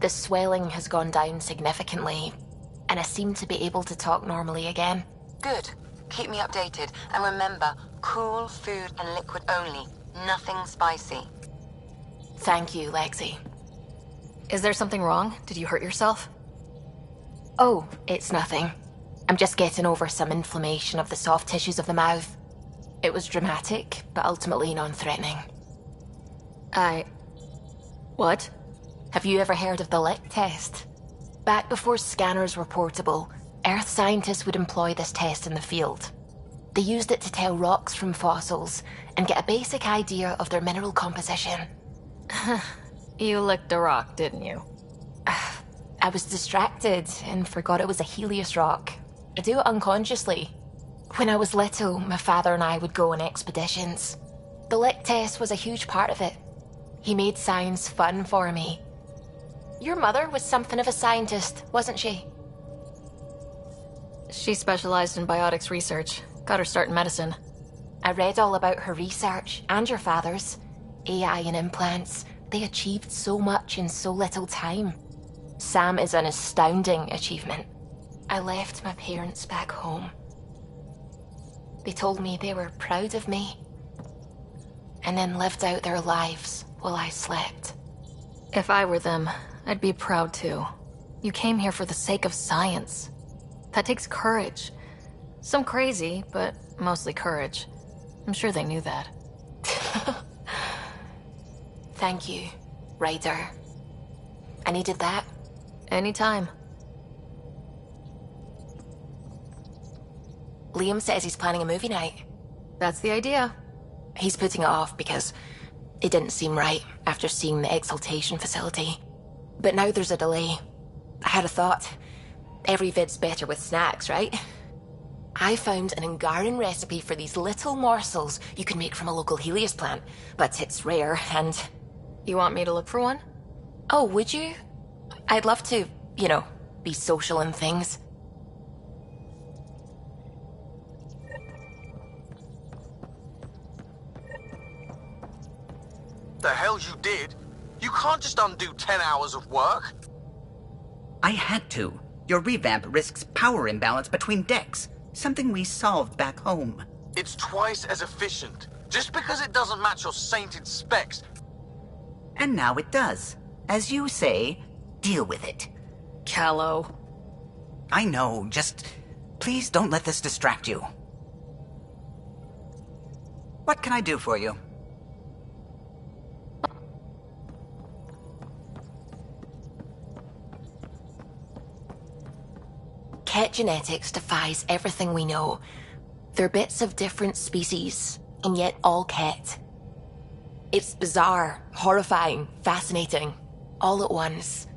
Speaker 16: The swelling has gone down significantly, and I seem to be able to talk normally again.
Speaker 14: Good. Keep me updated. And remember, cool food and liquid only. Nothing spicy.
Speaker 16: Thank you, Lexi.
Speaker 1: Is there something wrong? Did you hurt yourself?
Speaker 16: Oh, it's nothing. I'm just getting over some inflammation of the soft tissues of the mouth. It was dramatic, but ultimately non-threatening.
Speaker 1: What?
Speaker 16: Have you ever heard of the Lick test? Back before scanners were portable, Earth scientists would employ this test in the field. They used it to tell rocks from fossils and get a basic idea of their mineral composition.
Speaker 1: You licked a rock, didn't you?
Speaker 16: I was distracted and forgot it was a Helios rock. I do it unconsciously. When I was little, my father and I would go on expeditions. The Lick test was a huge part of it. He made science fun for me. Your mother was something of a scientist, wasn't she?
Speaker 1: She specialized in biotics research. Got her start in medicine.
Speaker 16: I read all about her research, and your father's. AI and implants. They achieved so much in so little time. Sam is an astounding achievement. I left my parents back home. They told me they were proud of me, and then lived out their lives while I slept.
Speaker 1: If I were them, I'd be proud too. You came here for the sake of science. That takes courage. Some crazy, but mostly courage. I'm sure they knew that.
Speaker 16: Thank you, Ryder. I needed that.
Speaker 1: Anytime.
Speaker 16: Liam says he's planning a movie night.
Speaker 1: That's the idea.
Speaker 16: He's putting it off because it didn't seem right after seeing the exaltation facility. But now there's a delay. I had a thought. Every vid's better with snacks, right? I found an Angaran recipe for these little morsels you can make from a local Helios plant, but it's rare and...
Speaker 1: You want me to look for one?
Speaker 16: Oh, would you? I'd love to, be social and things.
Speaker 8: The hell you did? You can't just undo 10 hours of work.
Speaker 17: I had to. Your revamp risks power imbalance between decks, something we solved back home.
Speaker 8: It's twice as efficient. Just because it doesn't match your sainted specs.
Speaker 17: And now it does. As you say, deal with it.
Speaker 1: Callow.
Speaker 17: I know, just please don't let this distract you. What can I do for you?
Speaker 16: Ket genetics defies everything we know. They're bits of different species, and yet all Ket. It's bizarre, horrifying, fascinating, all at once.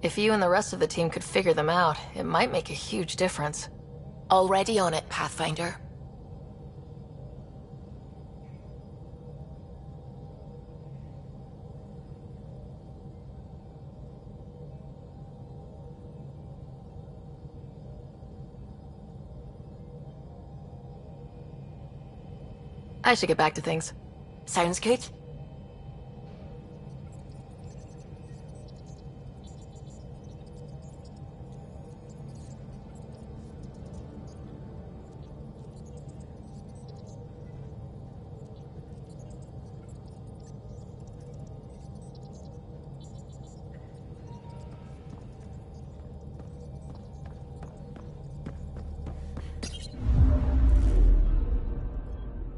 Speaker 1: If you and the rest of the team could figure them out, it might make a huge difference.
Speaker 16: Already on it, Pathfinder.
Speaker 1: I should get back to things.
Speaker 16: Sounds good.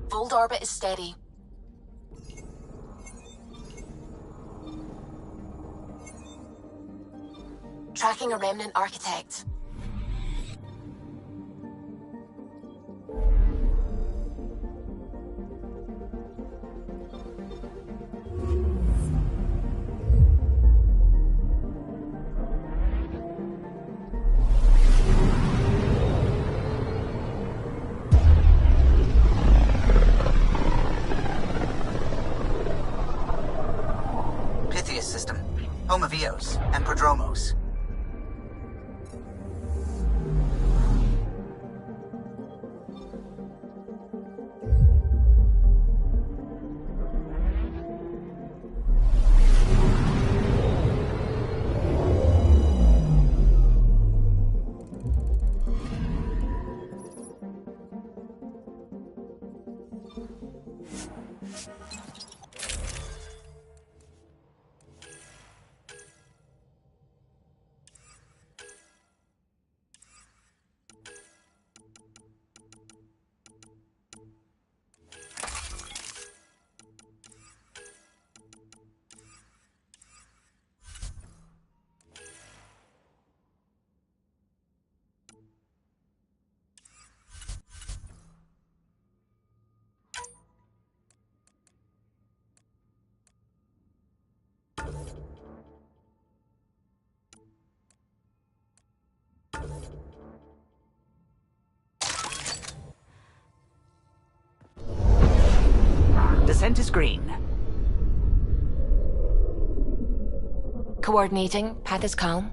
Speaker 16: Fold orbit is steady. Tracking a remnant architect.
Speaker 17: Pythias system. Home of Eos and Prodromos. Descent is green.
Speaker 16: Coordinating. Path is calm.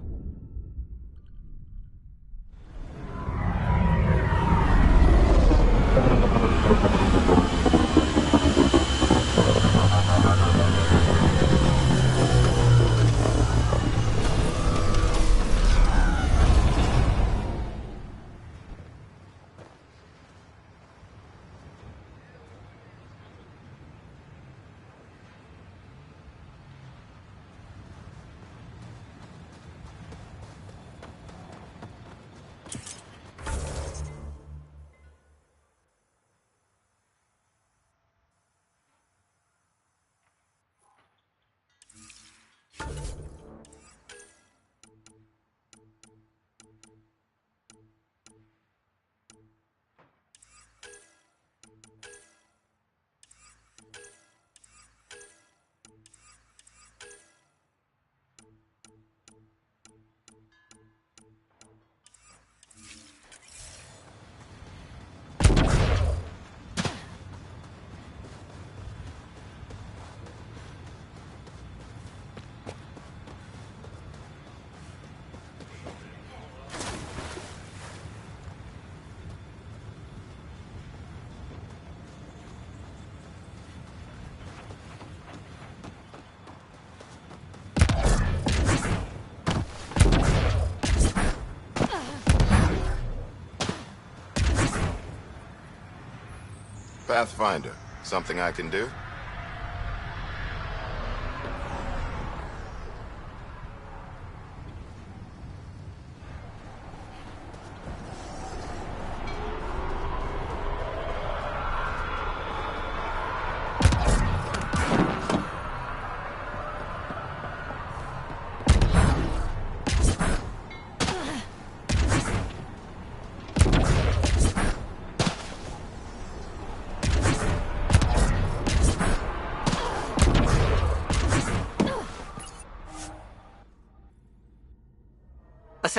Speaker 18: Pathfinder, something I can do?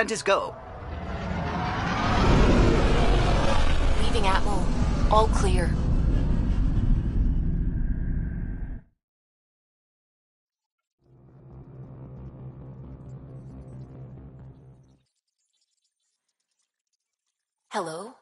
Speaker 17: Descent is go.
Speaker 1: Leaving Atmo. All clear. Hello?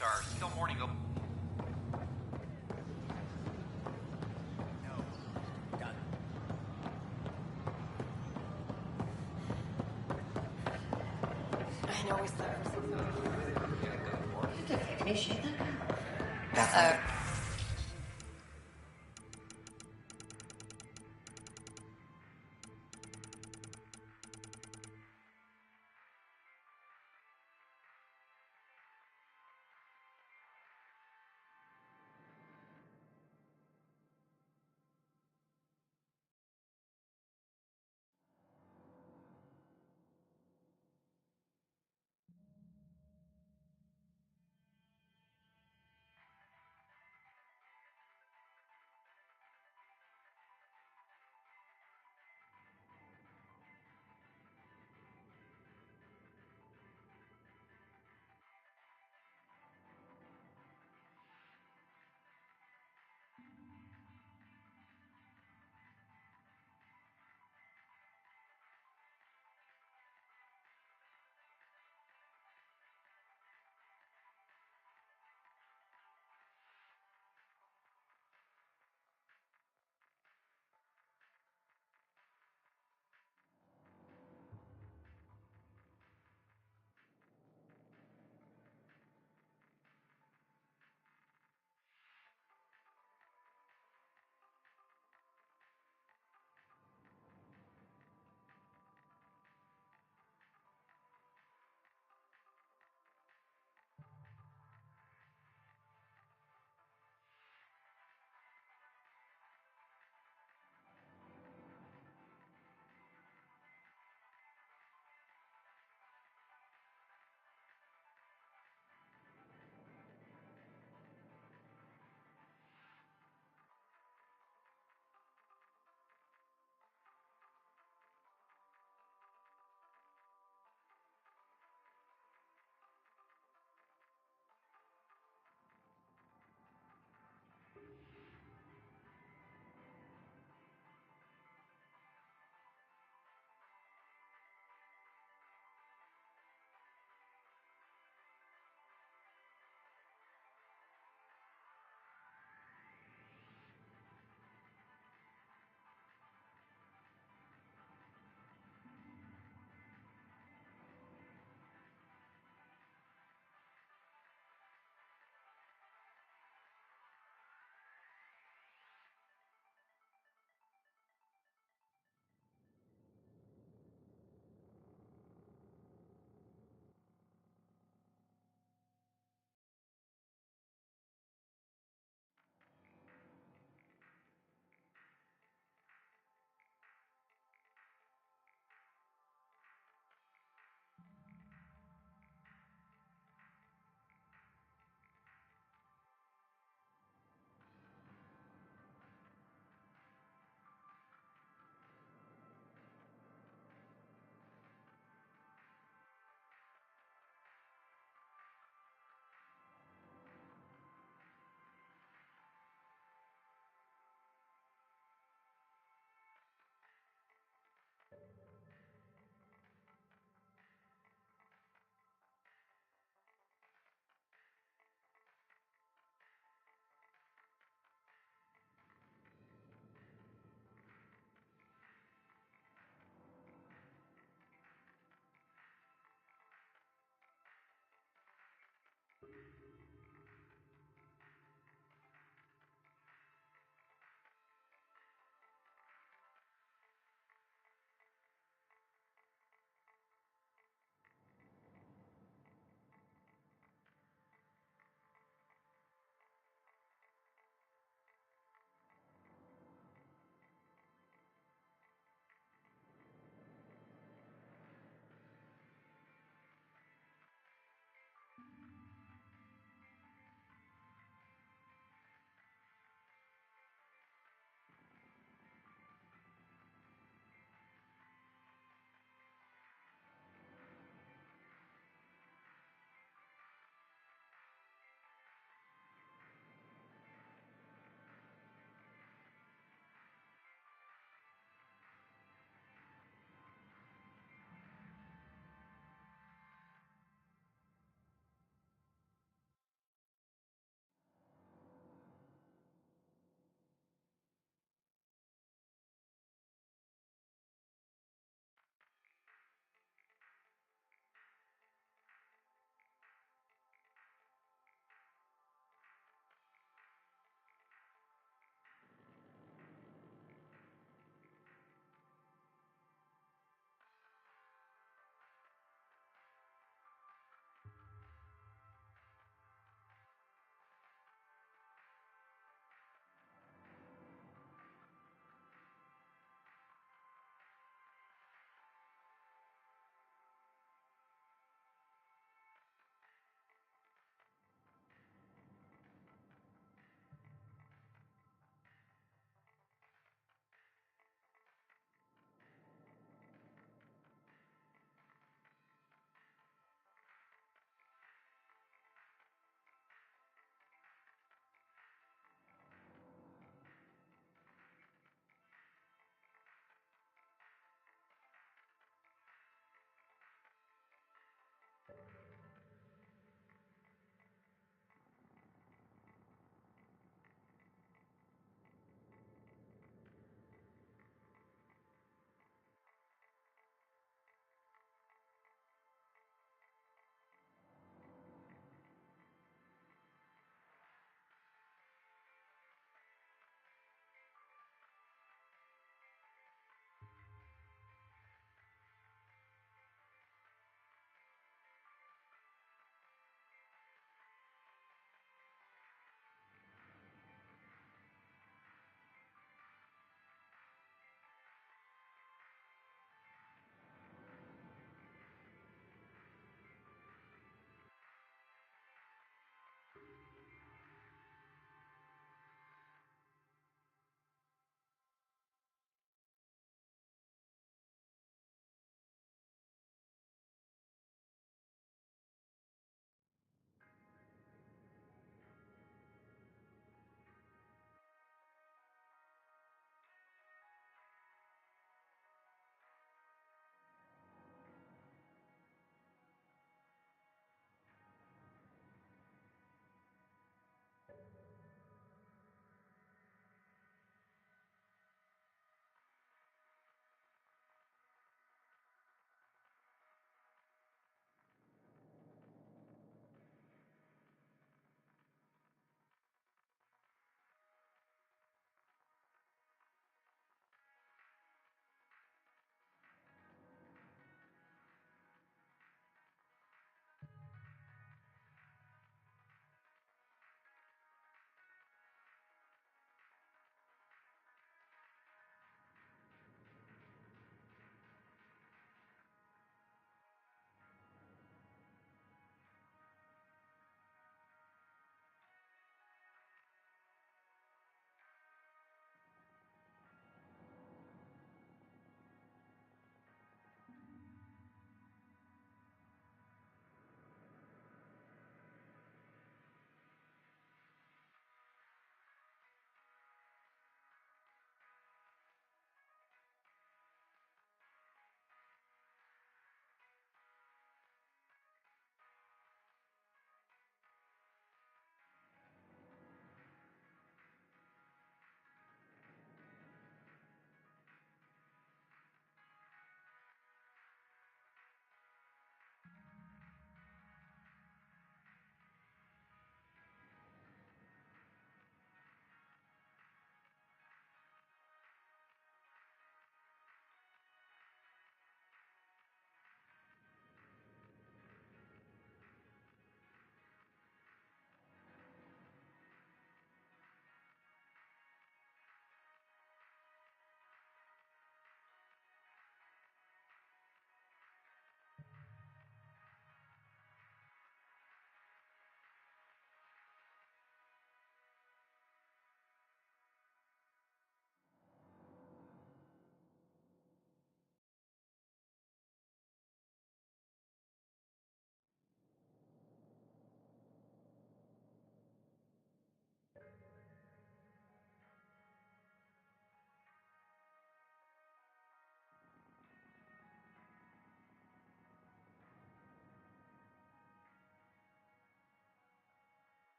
Speaker 19: Are still mourning over.
Speaker 1: I know we slept for 6 hours.
Speaker 17: Pathfinder.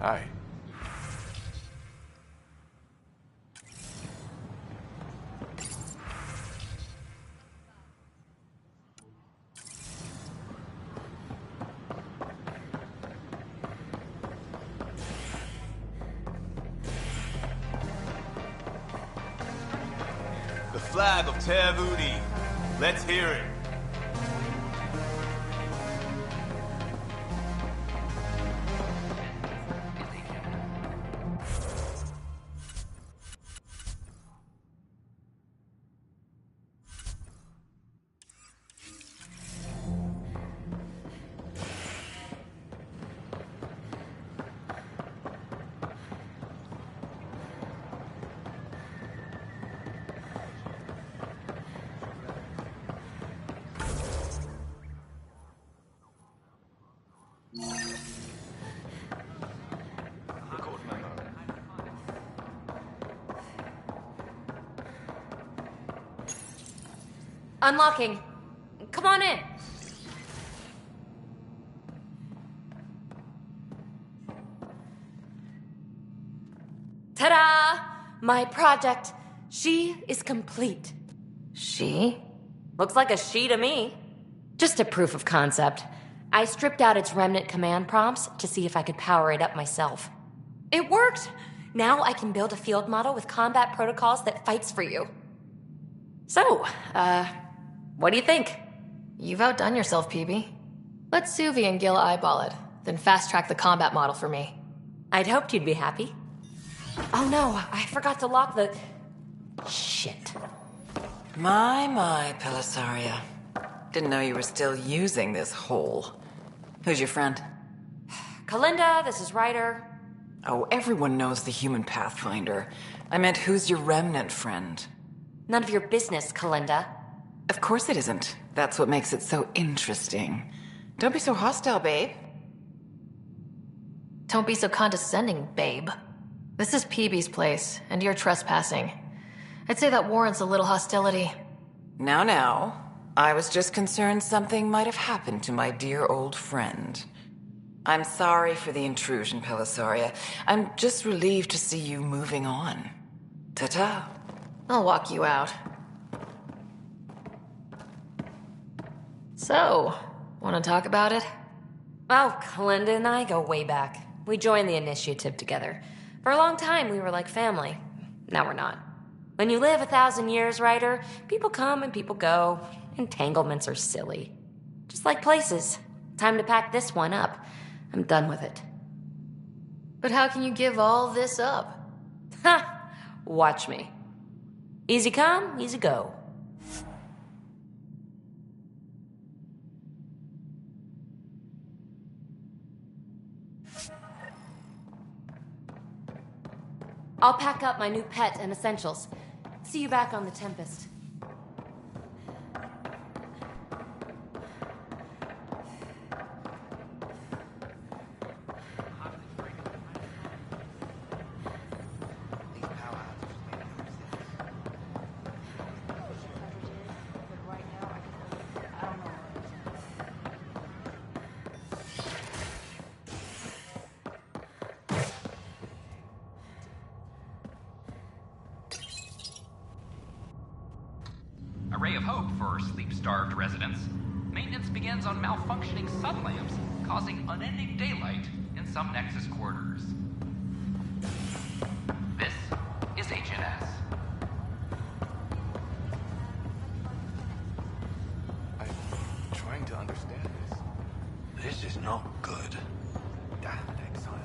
Speaker 11: Hi.
Speaker 10: The flag of Tevudi. Let's hear it.
Speaker 14: Unlocking. Come on in. Ta-da! My project. She is complete. She? Looks like a she to me. Just a proof of concept. I stripped out its remnant command prompts to see if I could power it up myself. It worked! Now I can build a field model with combat protocols that fights for you. So, what do you think?
Speaker 1: You've outdone yourself, PB. Let Suvi and Gil eyeball it, then fast-track the combat model for me.
Speaker 14: I'd hoped you'd be happy. Oh no, I forgot to lock the... Shit.
Speaker 20: My, Pelessaria. Didn't know you were still using this hole. Who's your friend?
Speaker 14: Kalinda, this is Ryder.
Speaker 20: Oh, everyone knows the human Pathfinder. I meant, who's your remnant friend?
Speaker 14: None of your business, Kalinda.
Speaker 20: Of course it isn't. That's what makes it so interesting. Don't be so hostile, babe.
Speaker 1: Don't be so condescending, babe. This is PB's place, and you're trespassing. I'd say that warrants a little hostility.
Speaker 20: Now. I was just concerned something might have happened to my dear old friend. I'm sorry for the intrusion, Pelessaria. I'm just relieved to see you moving on. Ta-ta.
Speaker 1: I'll walk you out. So, want to talk about it?
Speaker 14: Oh, Kalinda and I go way back. We joined the initiative together. For a long time, we were like family. Now we're not. When you live 1,000 years, Ryder, people come and people go. Entanglements are silly. Just like places. Time to pack this one up. I'm done with it.
Speaker 1: But how can you give all this up?
Speaker 14: Ha! Watch me. Easy come, easy go. I'll pack up my new pet and essentials. See you back on the Tempest.
Speaker 19: A ray of hope for sleep-starved residents. Maintenance begins on malfunctioning sun lamps, causing unending daylight in some Nexus quarters. This is HNS.
Speaker 11: I'm trying to understand this. This is not good. Damn exile.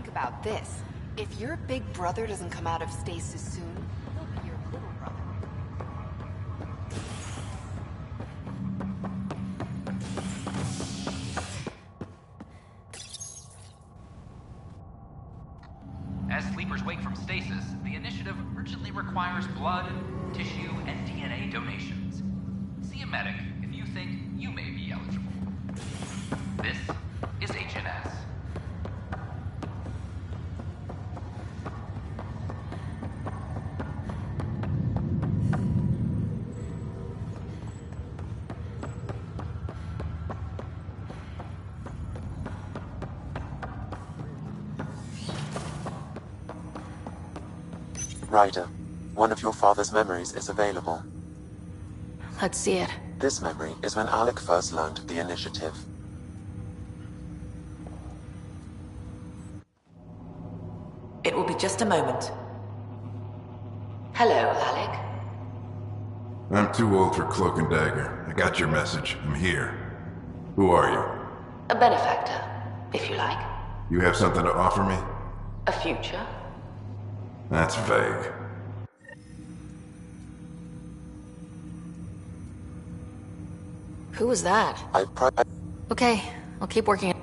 Speaker 21: About this. If your big brother doesn't come out of stasis soon, he'll be your little brother.
Speaker 19: As sleepers wake from stasis, the initiative urgently requires blood, tissue, and DNA donations. See a medic if you think you may be eligible. This is HNS.
Speaker 5: Ryder, one of your father's memories is available.
Speaker 1: Let's see it.
Speaker 5: This memory is when Alec first learned of the initiative.
Speaker 20: It will be just a moment.
Speaker 4: Hello, Alec.
Speaker 22: I'm too old for Cloak and Dagger. I got your message. I'm here. Who are you?
Speaker 4: A benefactor, if you like.
Speaker 22: You have something to offer me?
Speaker 4: A future.
Speaker 22: That's vague.
Speaker 1: Who was that? Okay, I'll keep working.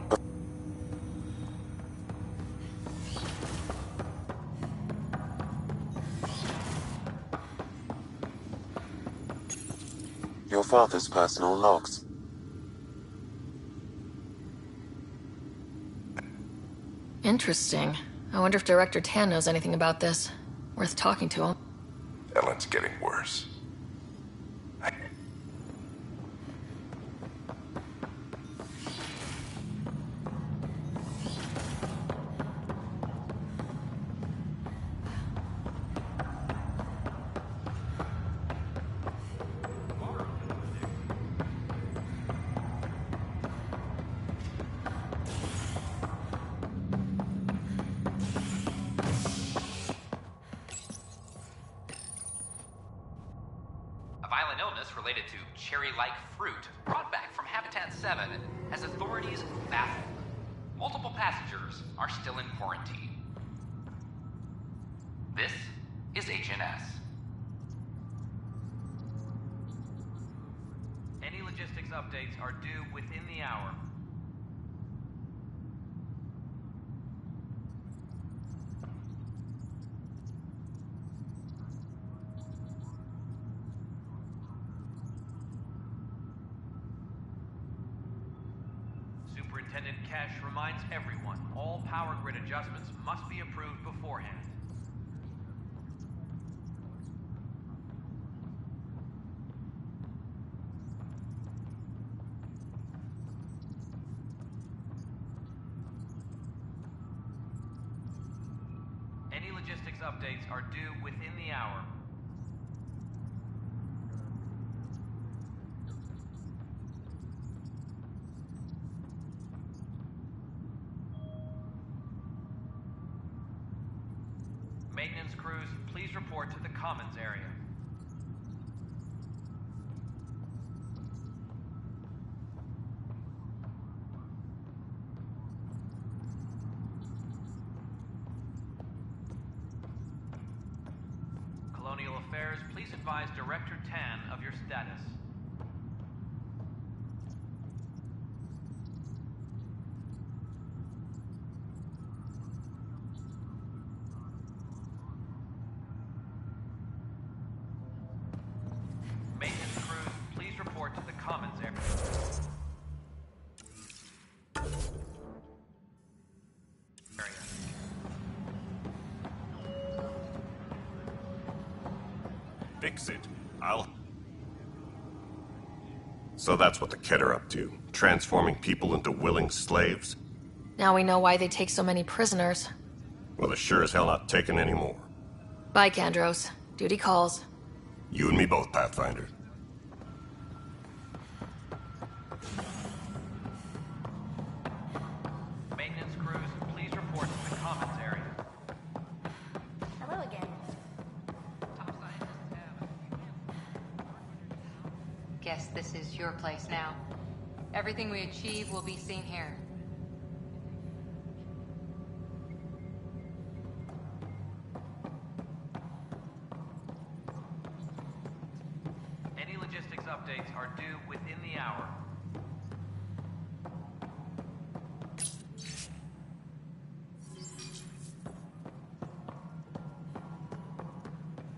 Speaker 5: Your father's personal logs.
Speaker 1: Interesting. I wonder if Director Tan knows anything about this. Worth talking to him.
Speaker 15: Ellen's getting worse.
Speaker 19: A violent illness related to cherry-like fruit brought back from Habitat 7 has authorities baffled. Multiple passengers are still in quarantine. This is HNS. Any logistics updates are due within the hour. Superintendent Kesh reminds everyone all power grid adjustments must be approved beforehand. Any logistics updates are due within the hour. Maintenance crews, please report to the Commons area. Colonial Affairs, please advise Director Tan of your status. Maintenance crews, please report to the Commons area.
Speaker 8: Fix it. So that's what the Kett are up to. Transforming people into willing slaves?
Speaker 1: Now we know why they take so many prisoners.
Speaker 8: Well, they're sure as hell not taking any more.
Speaker 1: Bye, Kandros. Duty calls.
Speaker 8: You and me both, Pathfinder.
Speaker 19: Maintenance crews, please report to the Commons area.
Speaker 13: Hello again.
Speaker 9: Guess this is your place now. Everything we achieve will be seen here.
Speaker 19: Any logistics updates are due within the hour.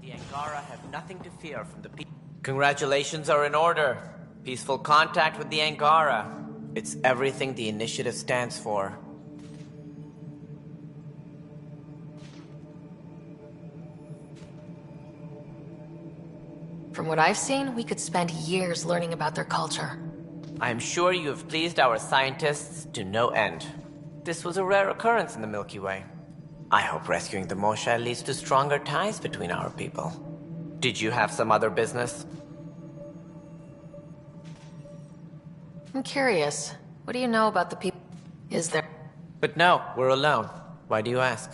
Speaker 23: The Angara have nothing to fear from the people. Congratulations are in order. Peaceful contact with the Angara. It's everything the initiative stands for.
Speaker 1: From what I've seen, we could spend years learning about their culture.
Speaker 23: I am sure you have pleased our scientists to no end. This was a rare occurrence in the Milky Way. I hope rescuing the Moshae leads to stronger ties between our people. Did you have some other business?
Speaker 1: I'm curious. What do you know about the people? Is there...
Speaker 23: But no, we're alone. Why do you ask?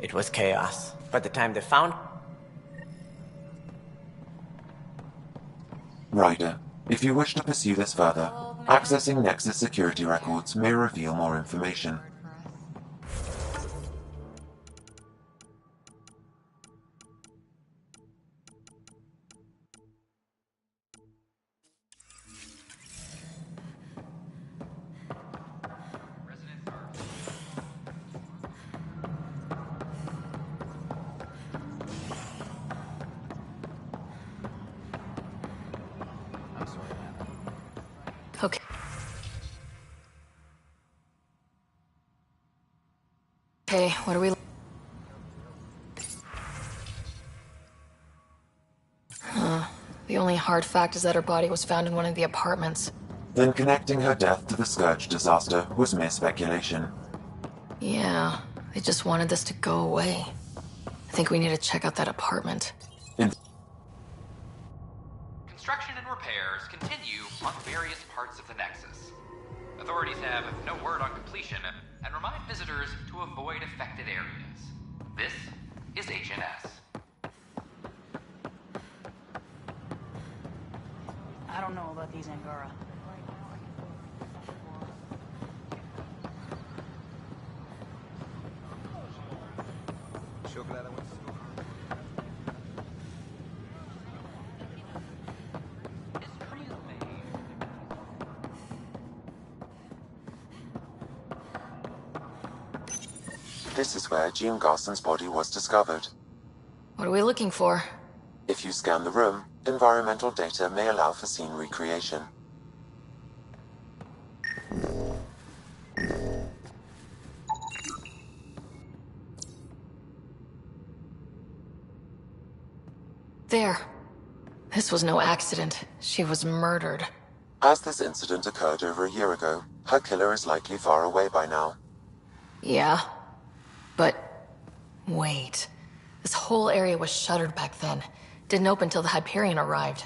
Speaker 23: It was chaos. By the time they found...
Speaker 5: Ryder, if you wish to pursue this further, accessing Nexus security records may reveal more information.
Speaker 1: Okay. Okay, what are we... The only hard fact is that her body was found in one of the apartments.
Speaker 5: Then connecting her death to the Scourge disaster was mere speculation.
Speaker 1: Yeah, they just wanted this to go away. I think we need to check out that apartment.
Speaker 19: Construction and repairs continue on various parts of the Nexus. Authorities have no word on completion and remind visitors to avoid affected areas. This is HNS.
Speaker 2: I don't know about these Angara.
Speaker 5: This is where Jean Garson's body was discovered.
Speaker 1: What are we looking for?
Speaker 5: If you scan the room, environmental data may allow for scene recreation.
Speaker 1: There. This was no accident. She was murdered.
Speaker 5: As this incident occurred over a year ago, her killer is likely far away by now.
Speaker 1: Yeah. But... wait. This whole area was shuttered back then. Didn't open till the Hyperion arrived.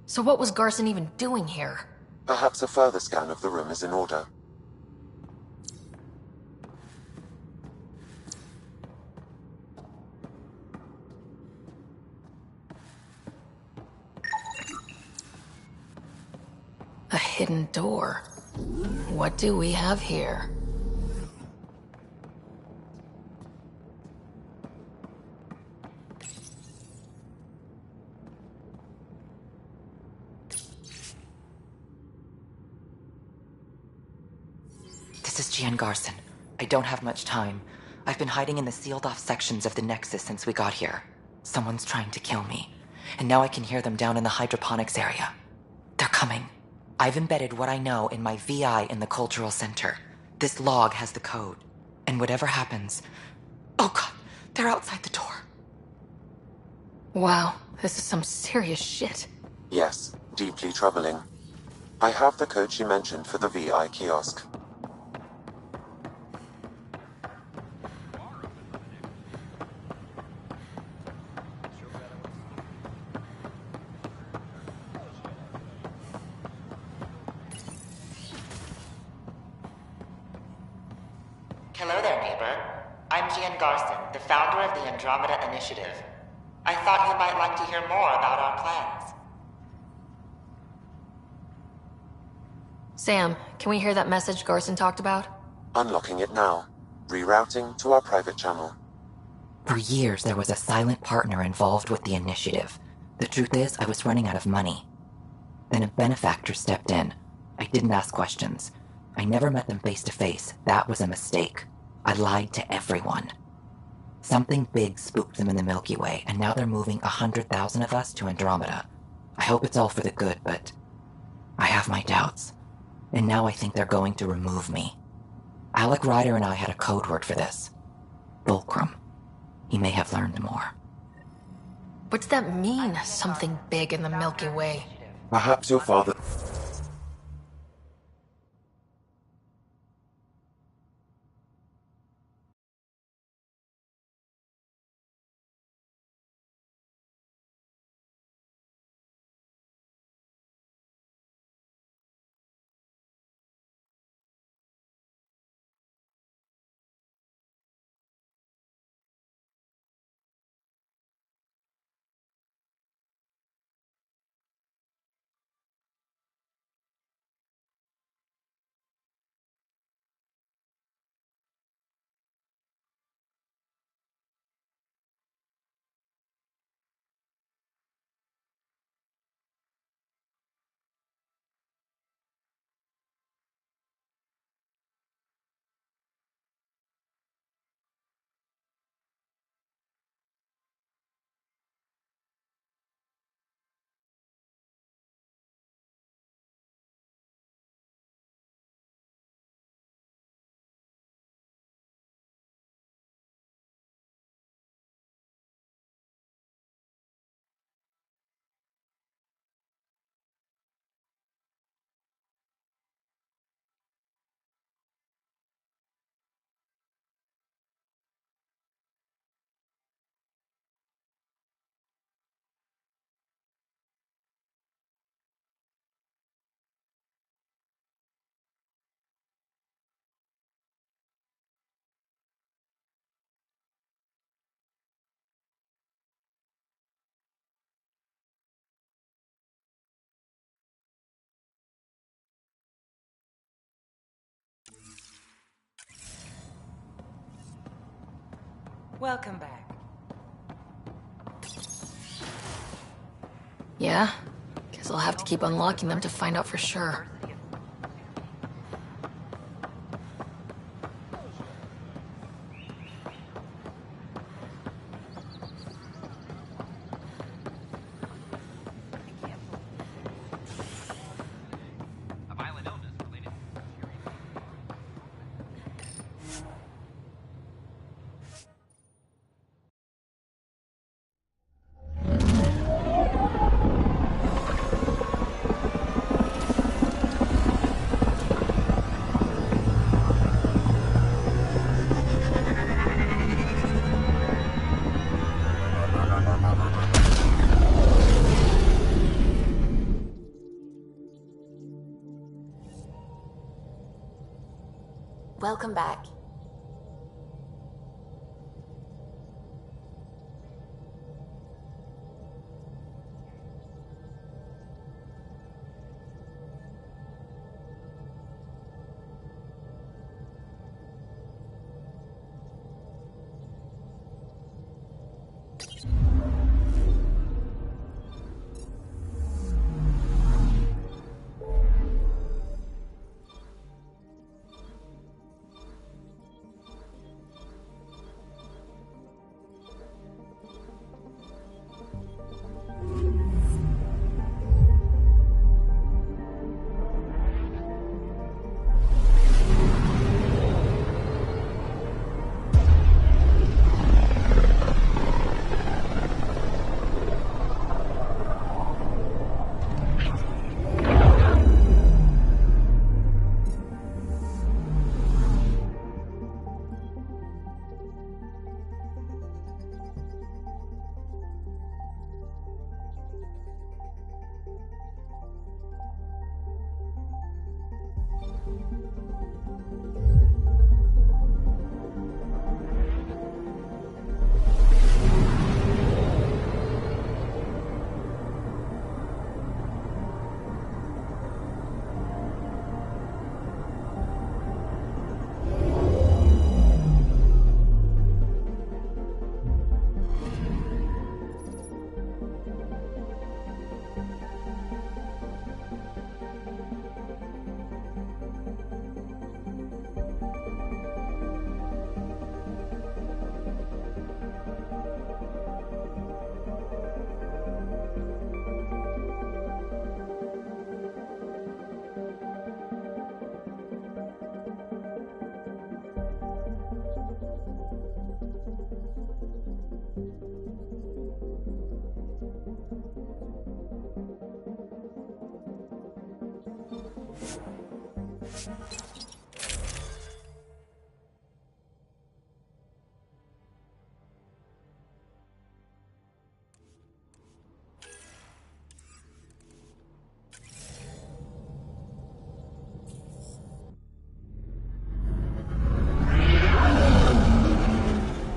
Speaker 1: So what was Garson even doing here?
Speaker 5: Perhaps a further scan of the room is in order.
Speaker 1: A hidden door. What do we have here?
Speaker 3: This is Jean Garson. I don't have much time. I've been hiding in the sealed-off sections of the Nexus since we got here. Someone's trying to kill me. And now I can hear them down in the hydroponics area. They're coming. I've embedded what I know in my VI in the Cultural Center. This log has the code. And whatever happens... Oh god, they're outside the door.
Speaker 1: Wow, this is some serious shit.
Speaker 5: Yes, deeply troubling. I have the code she mentioned for the VI kiosk.
Speaker 3: Hello there, neighbor. I'm Jean Garson, the founder of the Andromeda Initiative. I thought you might like to hear more about our plans.
Speaker 1: Sam, can we hear that message Garson talked about?
Speaker 5: Unlocking it now. Rerouting to our private channel.
Speaker 3: For years, there was a silent partner involved with the initiative. The truth is, I was running out of money. Then a benefactor stepped in. I didn't ask questions. I never met them face to face. That was a mistake. I lied to everyone. Something big spooked them in the Milky Way, and now they're moving 100,000 of us to Andromeda. I hope it's all for the good, but I have my doubts. And now I think they're going to remove me. Alec Ryder and I had a code word for this. Fulcrum. He may have learned more.
Speaker 1: What's that mean, something big in the Milky Way?
Speaker 5: Perhaps your father...
Speaker 20: Welcome back.
Speaker 1: Yeah? Guess I'll have to keep unlocking them to find out for sure.
Speaker 13: Welcome back.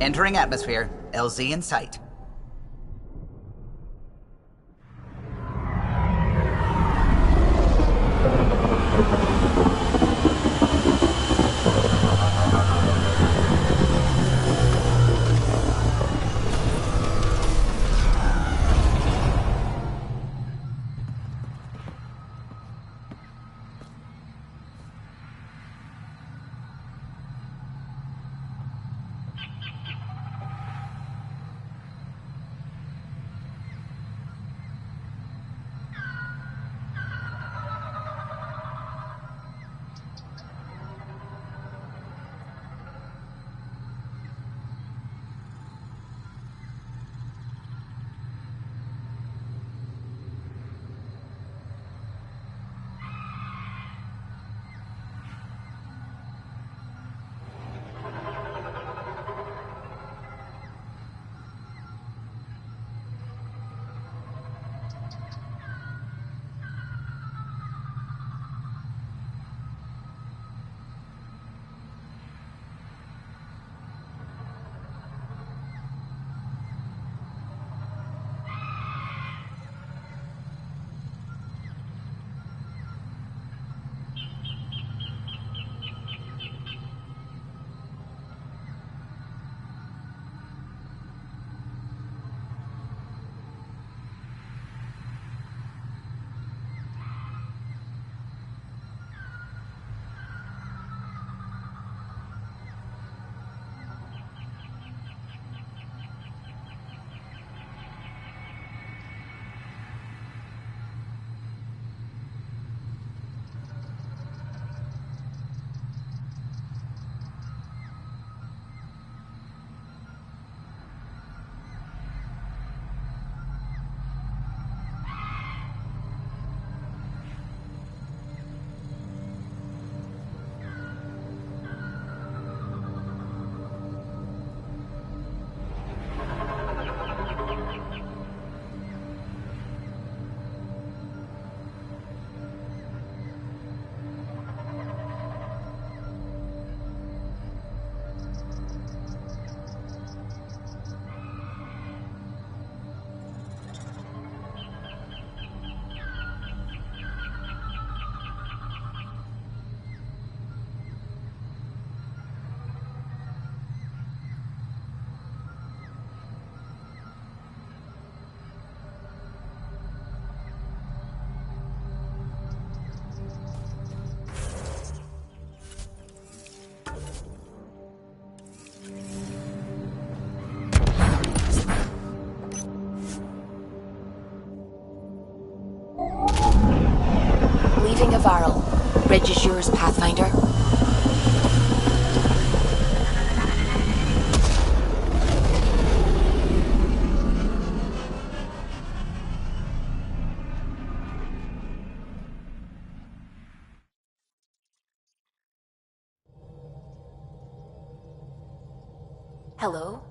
Speaker 17: Entering atmosphere. LZ in sight.
Speaker 16: Leaving Avaril. Bridge is yours, Pathfinder. Hello?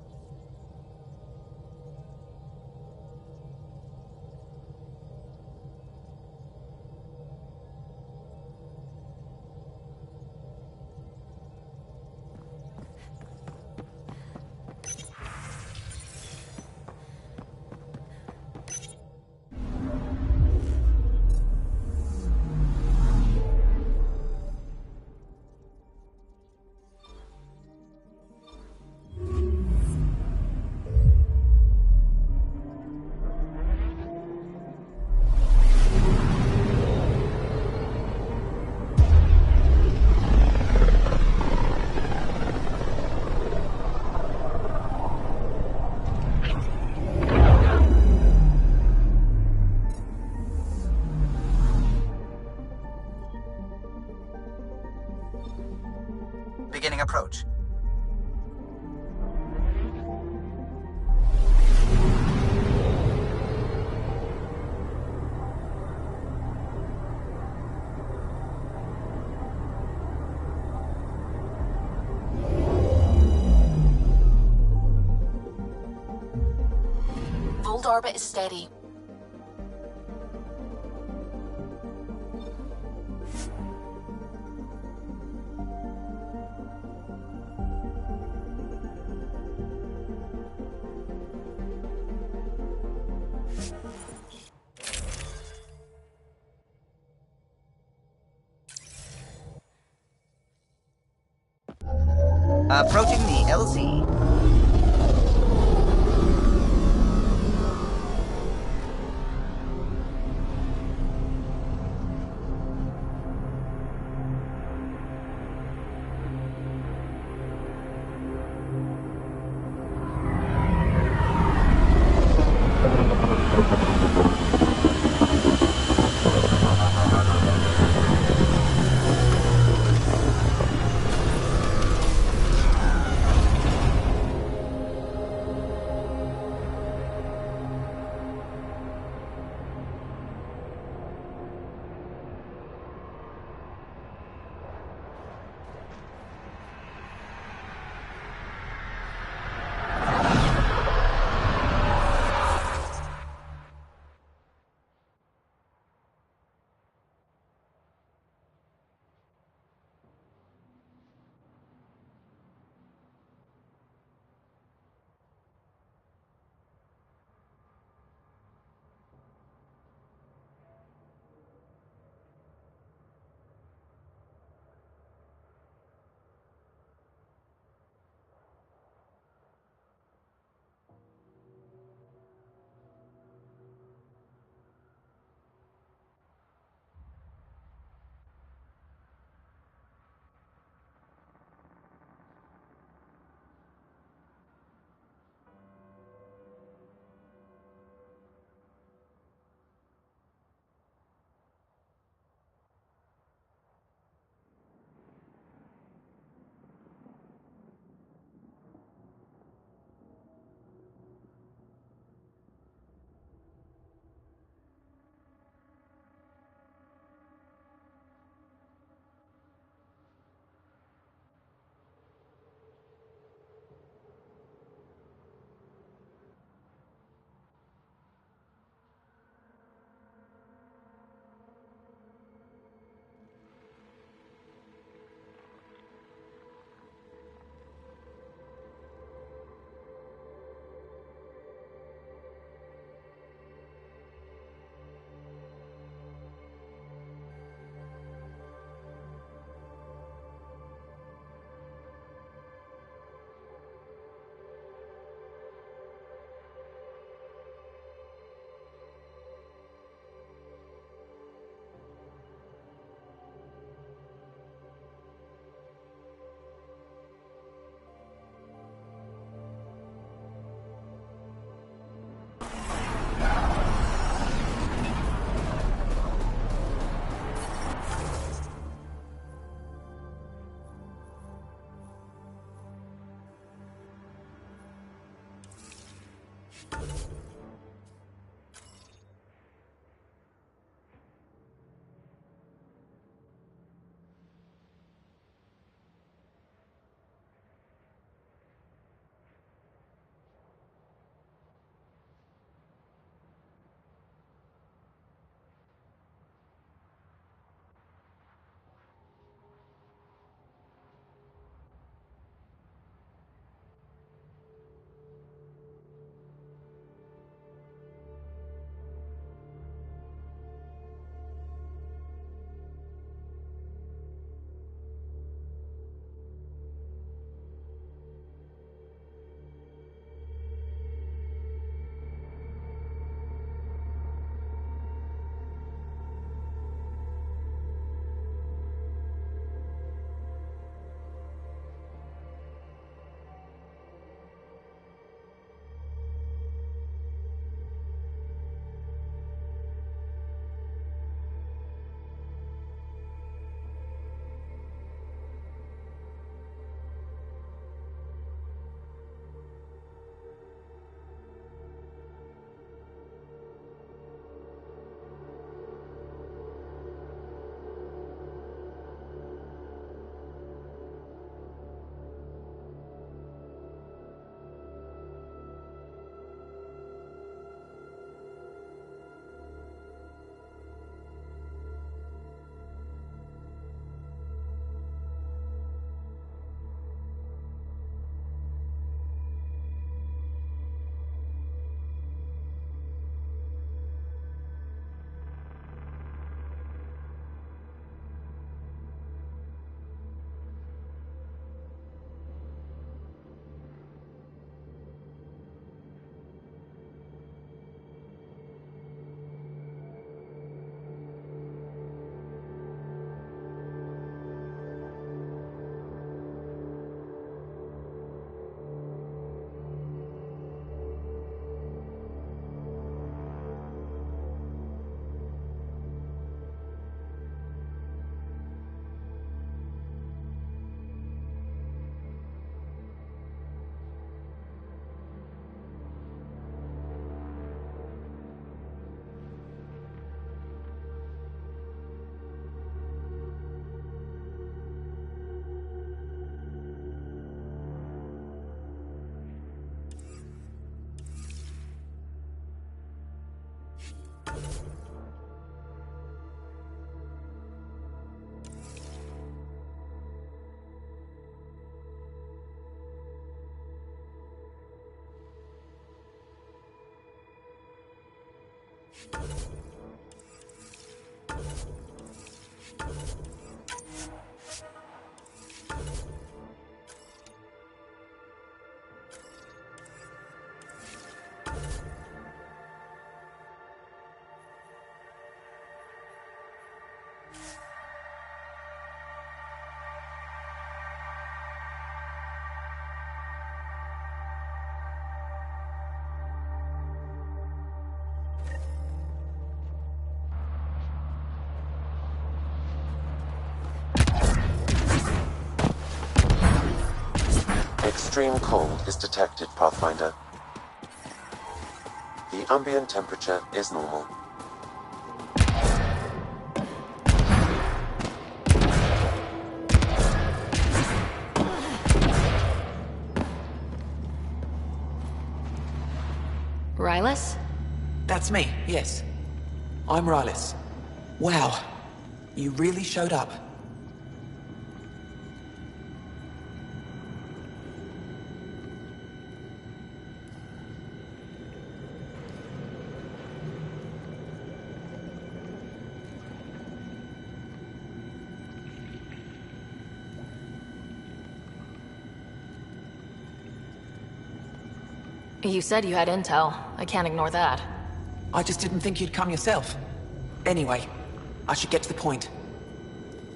Speaker 17: Beginning approach.
Speaker 16: orbit is steady.
Speaker 17: Approaching the LZ.
Speaker 5: Extreme cold is detected, Pathfinder. The ambient temperature is normal.
Speaker 1: Rylus?
Speaker 6: That's me, yes. I'm Rylus. Wow. You really showed up.
Speaker 1: You said you had intel. I can't ignore that.
Speaker 6: I just didn't think you'd come yourself. Anyway, I should get to the point.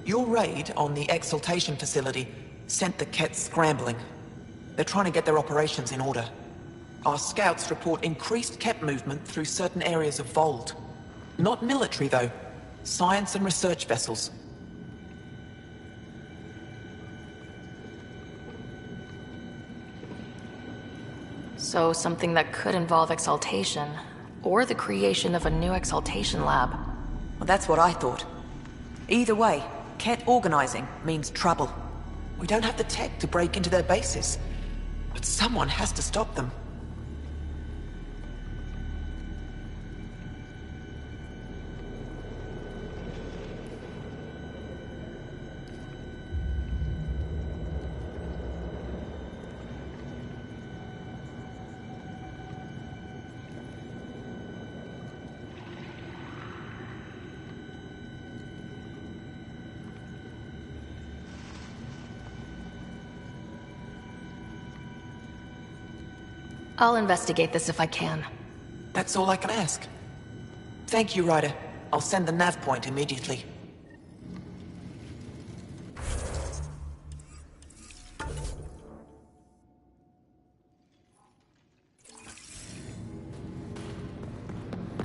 Speaker 6: Your raid on the Exaltation facility sent the Kett scrambling. They're trying to get their operations in order. Our scouts report increased Kett movement through certain areas of Vold. Not military, though. Science and research vessels.
Speaker 1: So something that could involve Exaltation, or the creation of a new Exaltation lab.
Speaker 6: Well, that's what I thought. Either way, Kett organizing means trouble. We don't have the tech to break into their bases, but someone has to stop them.
Speaker 1: I'll investigate this if I can.
Speaker 6: That's all I can ask. Thank you, Ryder. I'll send the nav point immediately.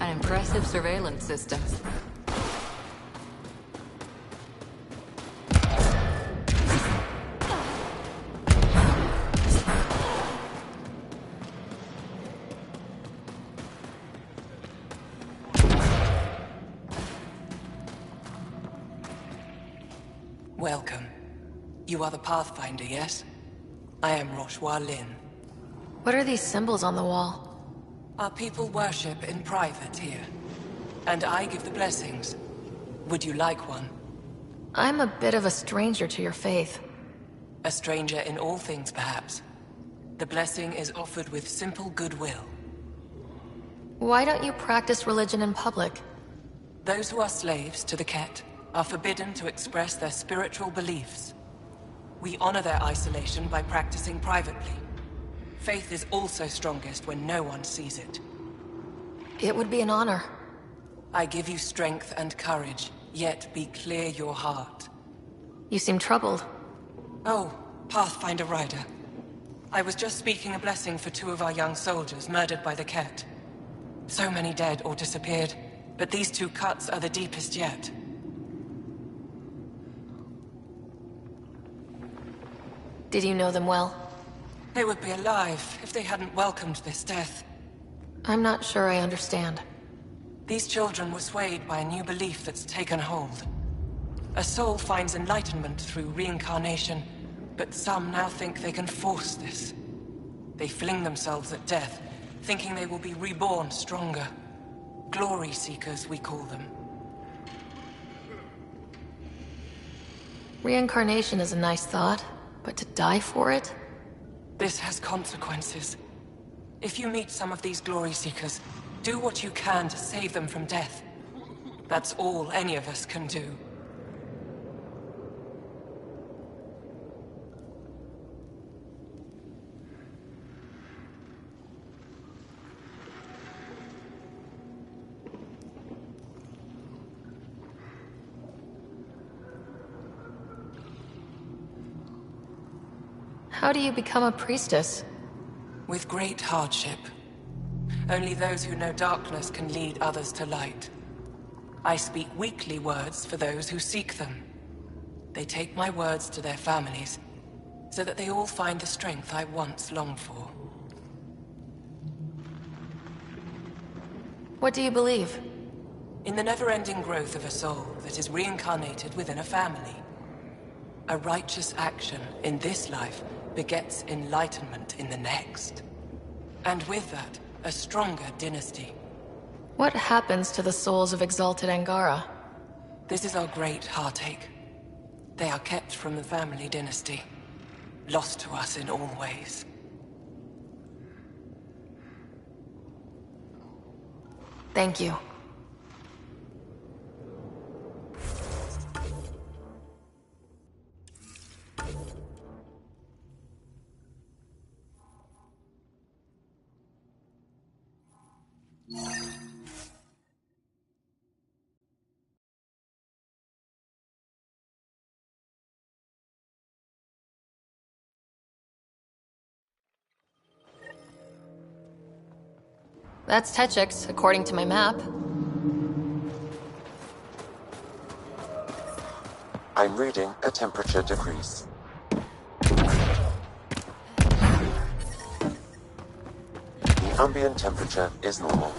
Speaker 9: An impressive surveillance system.
Speaker 6: Welcome. You are the Pathfinder, yes? I am Roshua Lin.
Speaker 1: What are these symbols on the wall?
Speaker 6: Our people worship in private here, and I give the blessings. Would you like one?
Speaker 1: I'm a bit of a stranger to your faith.
Speaker 6: A stranger in all things, perhaps. The blessing is offered with simple goodwill.
Speaker 1: Why don't you practice religion in public?
Speaker 6: Those who are slaves to the Kett are forbidden to express their spiritual beliefs. We honor their isolation by practicing privately. Faith is also strongest when no one sees it.
Speaker 1: It would be an honor.
Speaker 6: I give you strength and courage, yet be clear your heart.
Speaker 1: You seem troubled.
Speaker 6: Oh, Pathfinder Ryder. I was just speaking a blessing for 2 of our young soldiers murdered by the Kett. So many dead or disappeared, but these 2 cuts are the deepest yet.
Speaker 1: Did you know them well?
Speaker 6: They would be alive if they hadn't welcomed this death.
Speaker 1: I'm not sure I understand.
Speaker 6: These children were swayed by a new belief that's taken hold. A soul finds enlightenment through reincarnation, but some now think they can force this. They fling themselves at death, thinking they will be reborn stronger. Glory seekers, we call them.
Speaker 1: Reincarnation is a nice thought, but to die for it?
Speaker 6: This has consequences. If you meet some of these glory seekers, Do what you can to save them from death. That's all any of us can do.
Speaker 1: How do you become a priestess?
Speaker 6: With great hardship. Only those who know darkness can lead others to light. I speak weakly words for those who seek them. They take my words to their families, so that they all find the strength I once longed for.
Speaker 1: What do you believe?
Speaker 6: In the never-ending growth of a soul that is reincarnated within a family. A righteous action in this life begets enlightenment in the next. And with that, a stronger dynasty.
Speaker 1: What happens to the souls of exalted Angara?
Speaker 6: This is our great heartache. They are kept from the family dynasty. Lost to us in all ways.
Speaker 1: Thank you. That's Techix, according to my map.
Speaker 5: I'm reading a temperature decrease. The ambient temperature is normal.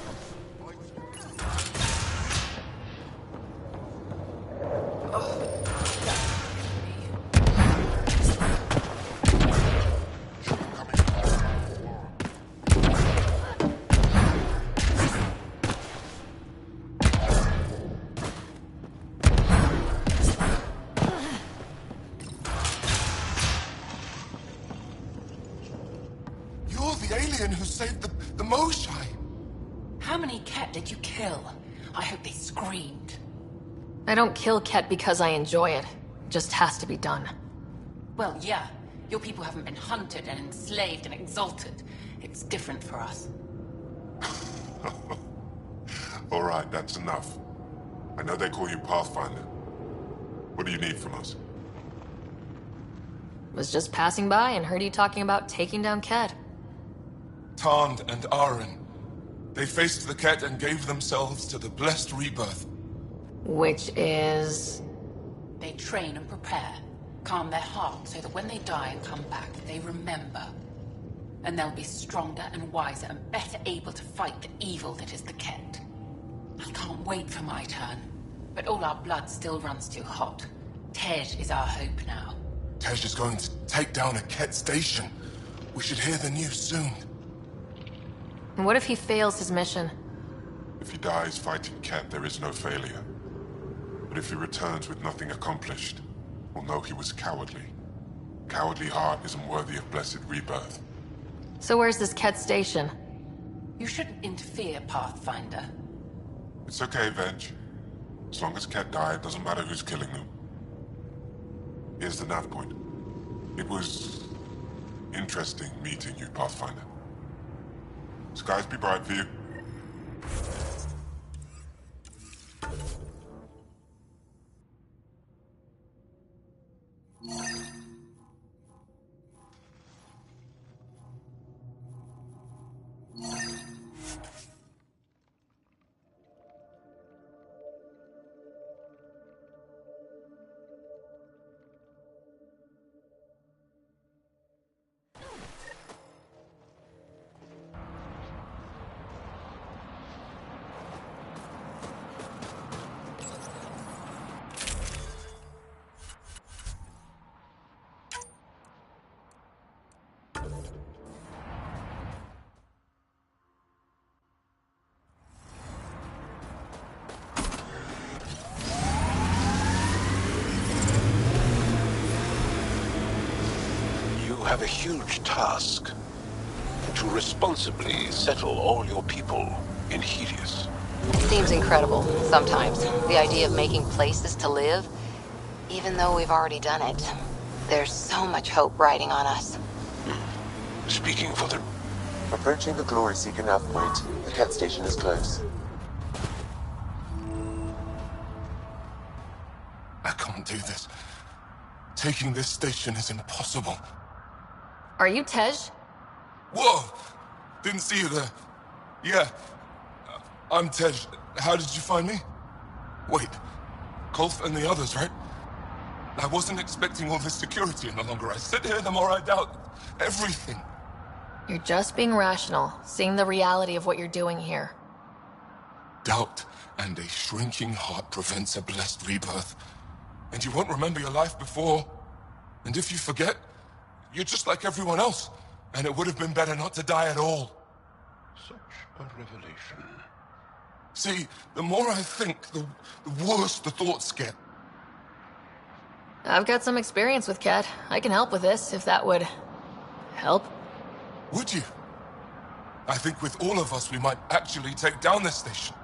Speaker 8: Who saved the Moshae?
Speaker 2: How many Ket did you kill? I hope they screamed.
Speaker 1: I don't kill Ket because I enjoy it. It just has to be done.
Speaker 2: Well, yeah. Your people haven't been hunted and enslaved and exalted. It's different for us.
Speaker 15: All right, that's enough. I know they call you Pathfinder. What do you need from us?
Speaker 1: Was just passing by and heard you talking about taking down Ket.
Speaker 8: Tand and Aren. They faced the Ket and gave themselves to the blessed rebirth.
Speaker 1: Which is...
Speaker 2: They train and prepare. Calm their hearts so that when they die and come back, they remember. And they'll be stronger and wiser and better able to fight the evil that is the Ket. I can't wait for my turn. But all our blood still runs too hot. Tej is our hope now.
Speaker 8: Tej is going to take down a Ket station. We should hear the news soon.
Speaker 1: And what if he fails his mission?
Speaker 15: If he dies fighting Ket, there is no failure. But if he returns with nothing accomplished, we'll know he was cowardly. Cowardly heart isn't worthy of blessed rebirth.
Speaker 1: So where's this Ket station?
Speaker 2: You shouldn't interfere, Pathfinder.
Speaker 15: It's okay, Veg. As long as Ket died, it doesn't matter who's killing them. Here's the nav point. It was interesting meeting you, Pathfinder. Skies be bright for you.
Speaker 7: Have a huge task to responsibly settle all your people
Speaker 15: in Helios.
Speaker 1: Seems incredible, sometimes. The idea of making places to live, even though we've already done it. There's so much hope riding on us.
Speaker 15: Speaking for the...
Speaker 5: Approaching the Glory Seeker nav point. The Kett station is close.
Speaker 8: I can't do this. Taking this station is impossible.
Speaker 1: Are you Tej?
Speaker 8: Whoa! Didn't see you there. Yeah. I'm Tej. How did you find me? Wait. Kolf and the others, right? I wasn't expecting all this security, and the longer I sit here, the more I doubt everything.
Speaker 1: You're just being rational, seeing the reality of what you're doing here.
Speaker 8: Doubt and a shrinking heart prevents a blessed rebirth. And you won't remember your life before. And if you forget, you're just like everyone else. And it would have been better not to die at all.
Speaker 15: Such a revelation.
Speaker 8: See, the more I think, the worse the thoughts get.
Speaker 1: I've got some experience with Kett. I can help with this, if that would... help.
Speaker 8: Would you? I think with all of us, we might actually take down this station.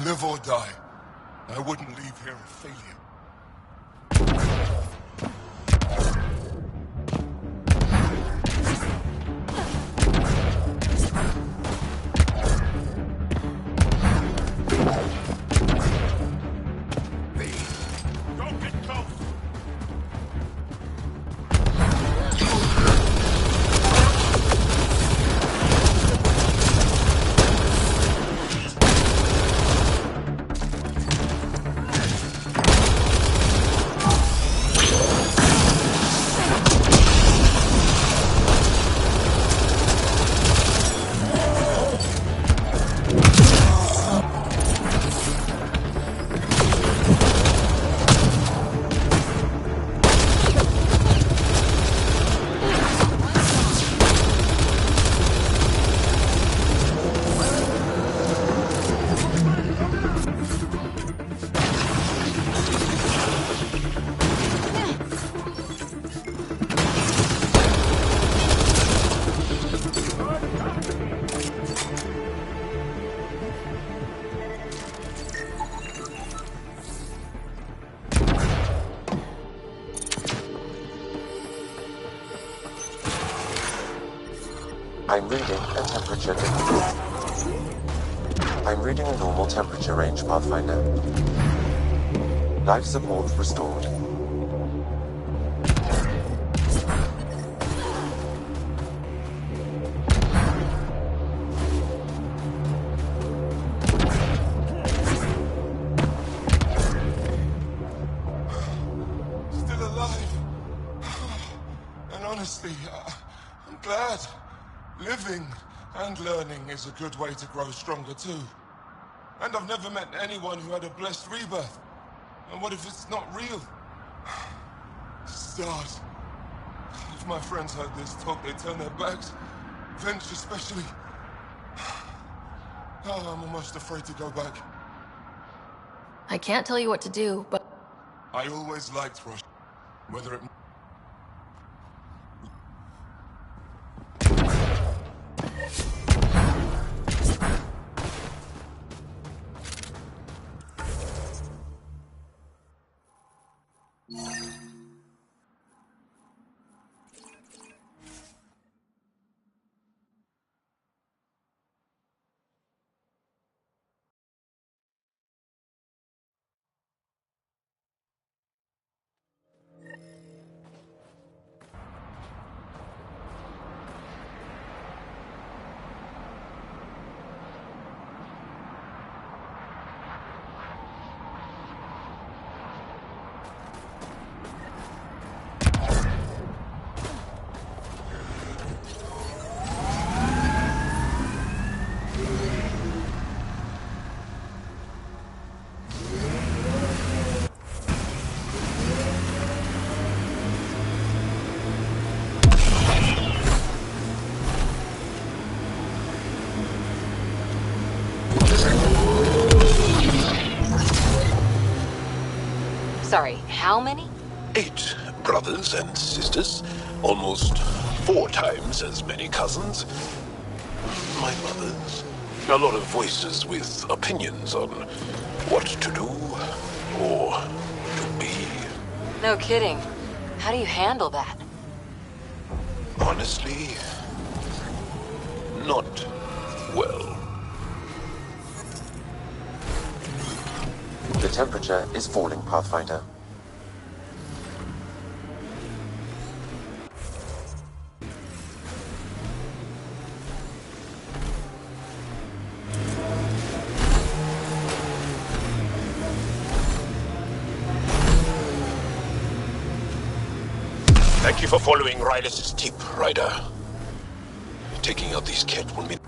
Speaker 8: Live or die. I wouldn't leave here a failure. I'm reading a normal temperature range, Pathfinder. Life support restored. Still alive. And honestly, I'm glad. Living and learning is a good way to grow stronger too. And I've never met anyone who had a blessed rebirth. And what if it's not real? Stars. If my friends heard this talk, they'd turn their backs. Venture especially. Oh, I'm almost afraid to go back.
Speaker 1: I can't tell you what to do, but...
Speaker 8: I always liked Russia. Whether it...
Speaker 1: Sorry, how many?
Speaker 15: 8 brothers and sisters. Almost 4 times as many cousins. My mother's A lot of voices with opinions on what to do or to be.
Speaker 14: No kidding. How do you handle that?
Speaker 15: Honestly, not well.
Speaker 5: The temperature is falling, Pathfinder.
Speaker 15: Thank you for following Rylis' tip, Ryder. Taking out these Kett will mean...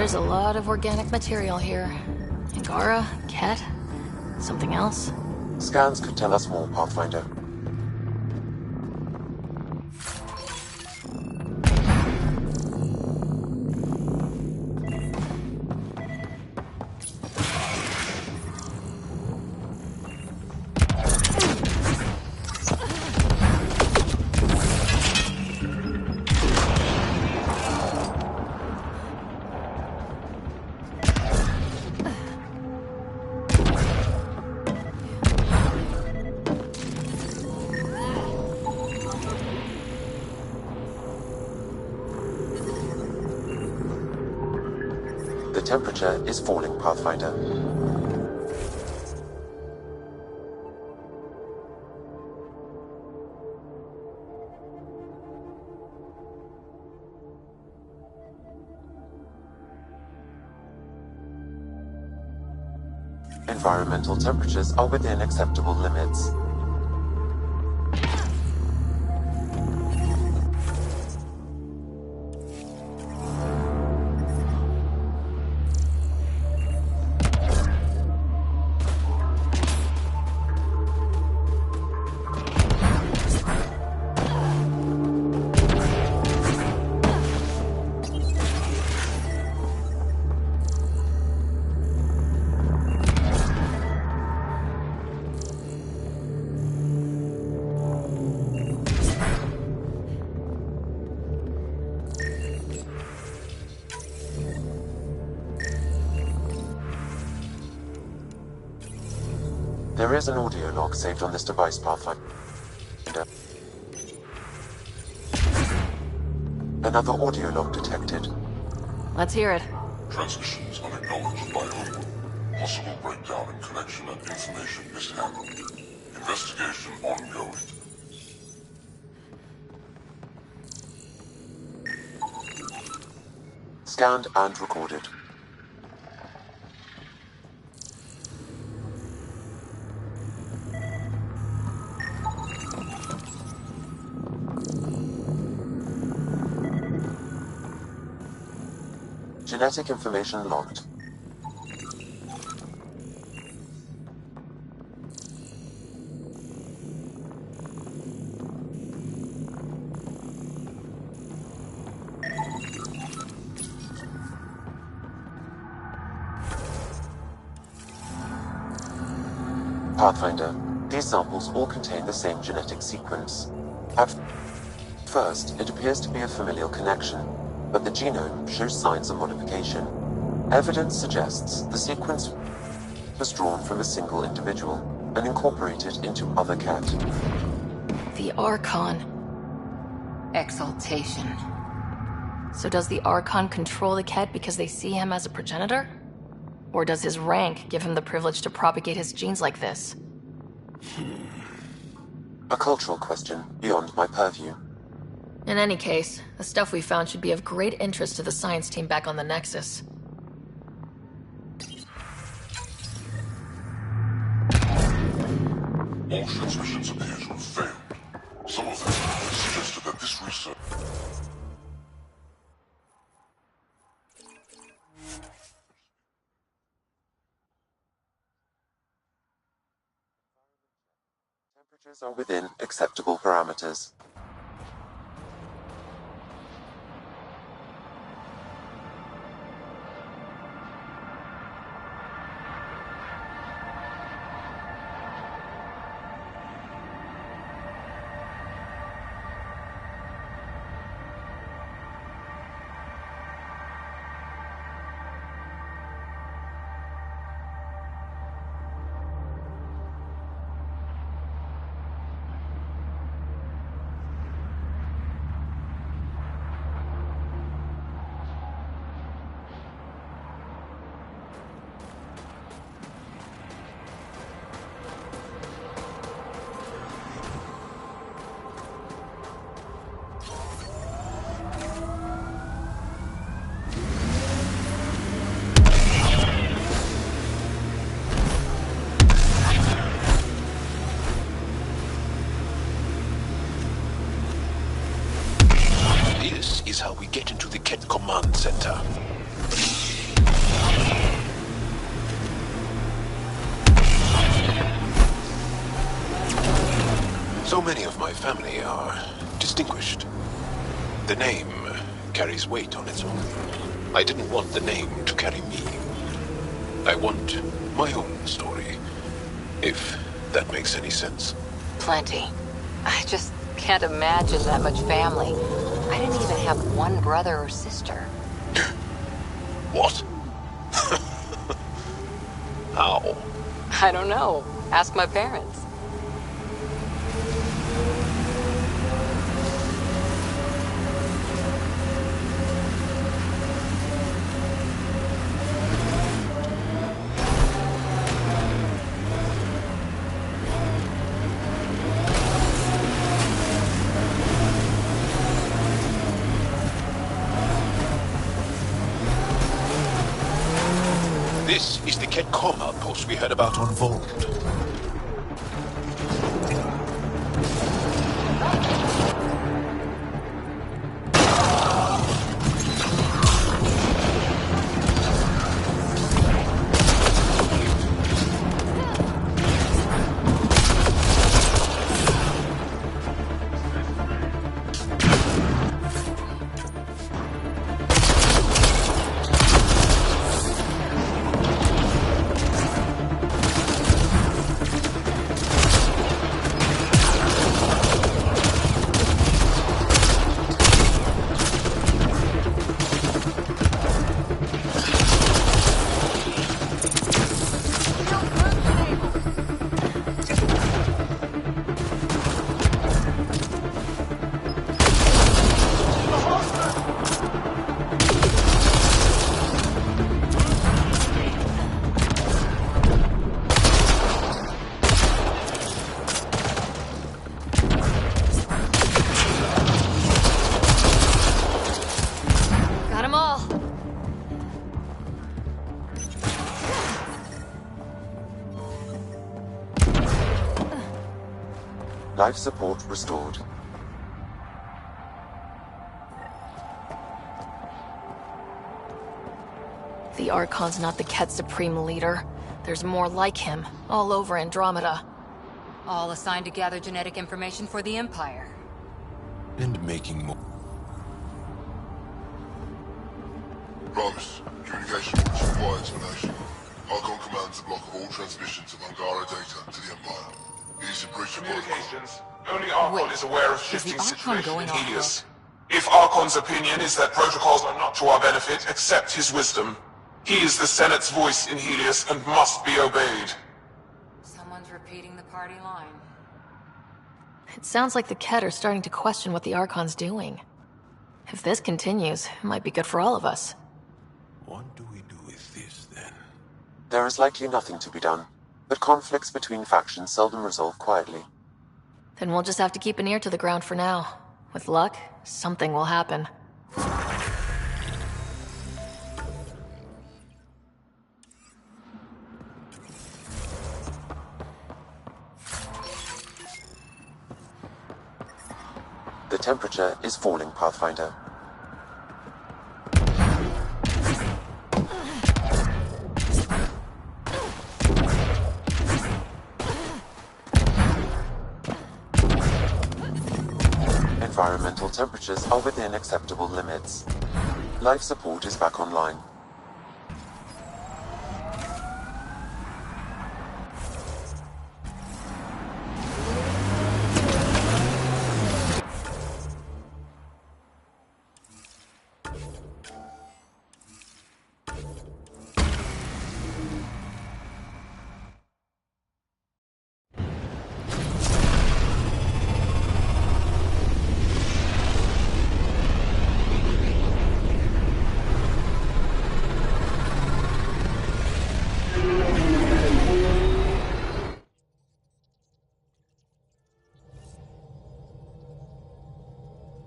Speaker 1: There's a lot of organic material here. Angara, Kett, something else?
Speaker 5: Scans could tell us more, Pathfinder. The temperature is falling, Pathfinder. Environmental temperatures are within acceptable limits. There is an audio log saved on this device, Pathfinder. Another audio log detected.
Speaker 1: Let's hear it.
Speaker 8: Transmissions unacknowledged by whom? Possible breakdown in connection and information mishandled. Investigation ongoing.
Speaker 5: Scanned and recorded. Genetic information logged. Pathfinder, these samples all contain the same genetic sequence. At first, it appears to be a familial connection, but the genome shows signs of modification. Evidence suggests the sequence was drawn from a single individual and incorporated into other Ket.
Speaker 1: The Archon.
Speaker 9: Exaltation.
Speaker 1: So does the Archon control the Ket because they see him as a progenitor? Or does his rank give him the privilege to propagate his genes like this?
Speaker 5: A cultural question beyond my purview.
Speaker 1: In any case, the stuff we found should be of great interest to the science team back on the Nexus.
Speaker 8: All transmissions appear to have failed. Some of them suggested that this research...
Speaker 5: Temperatures are within acceptable parameters.
Speaker 15: This is how we get into the Ket Command Center. So many of my family are distinguished. The name carries weight on its own. I didn't want the name to carry me. I want my own story, if that makes any sense.
Speaker 9: Plenty. I just can't imagine that much family. I didn't even have one brother or sister.
Speaker 15: What? How?
Speaker 9: I don't know. Ask my parents.
Speaker 15: This is the Ketcom outpost we heard about on Vold.
Speaker 5: Life support restored.
Speaker 1: the Archon's not the Ket Supreme leader. There's more like him, all over Andromeda.
Speaker 9: All assigned to gather genetic information for the Empire.
Speaker 15: And making more.
Speaker 8: Promise. Communication will require explanation. Archon commands a block of all transmissions of Angara data to the Empire. It is a breach of communications.
Speaker 10: Only Archon is aware of
Speaker 9: is
Speaker 10: shifting
Speaker 9: the Archon
Speaker 10: situation
Speaker 9: going
Speaker 10: in
Speaker 9: off
Speaker 10: Helios. If Archon's opinion is that protocols are not to our benefit, accept his wisdom. He is the Senate's voice in Helios and must be obeyed.
Speaker 9: Someone's repeating the party line.
Speaker 1: It sounds like the Ket are starting to question what the Archon's doing. If this continues, it might be good for all of us.
Speaker 15: What do we do with this, then?
Speaker 5: There is likely nothing to be done, but conflicts between factions seldom resolve quietly.
Speaker 1: Then we'll just have to keep an ear to the ground for now. With luck, something will happen.
Speaker 5: The temperature is falling, Pathfinder. Environmental temperatures are within acceptable limits. Life support is back online.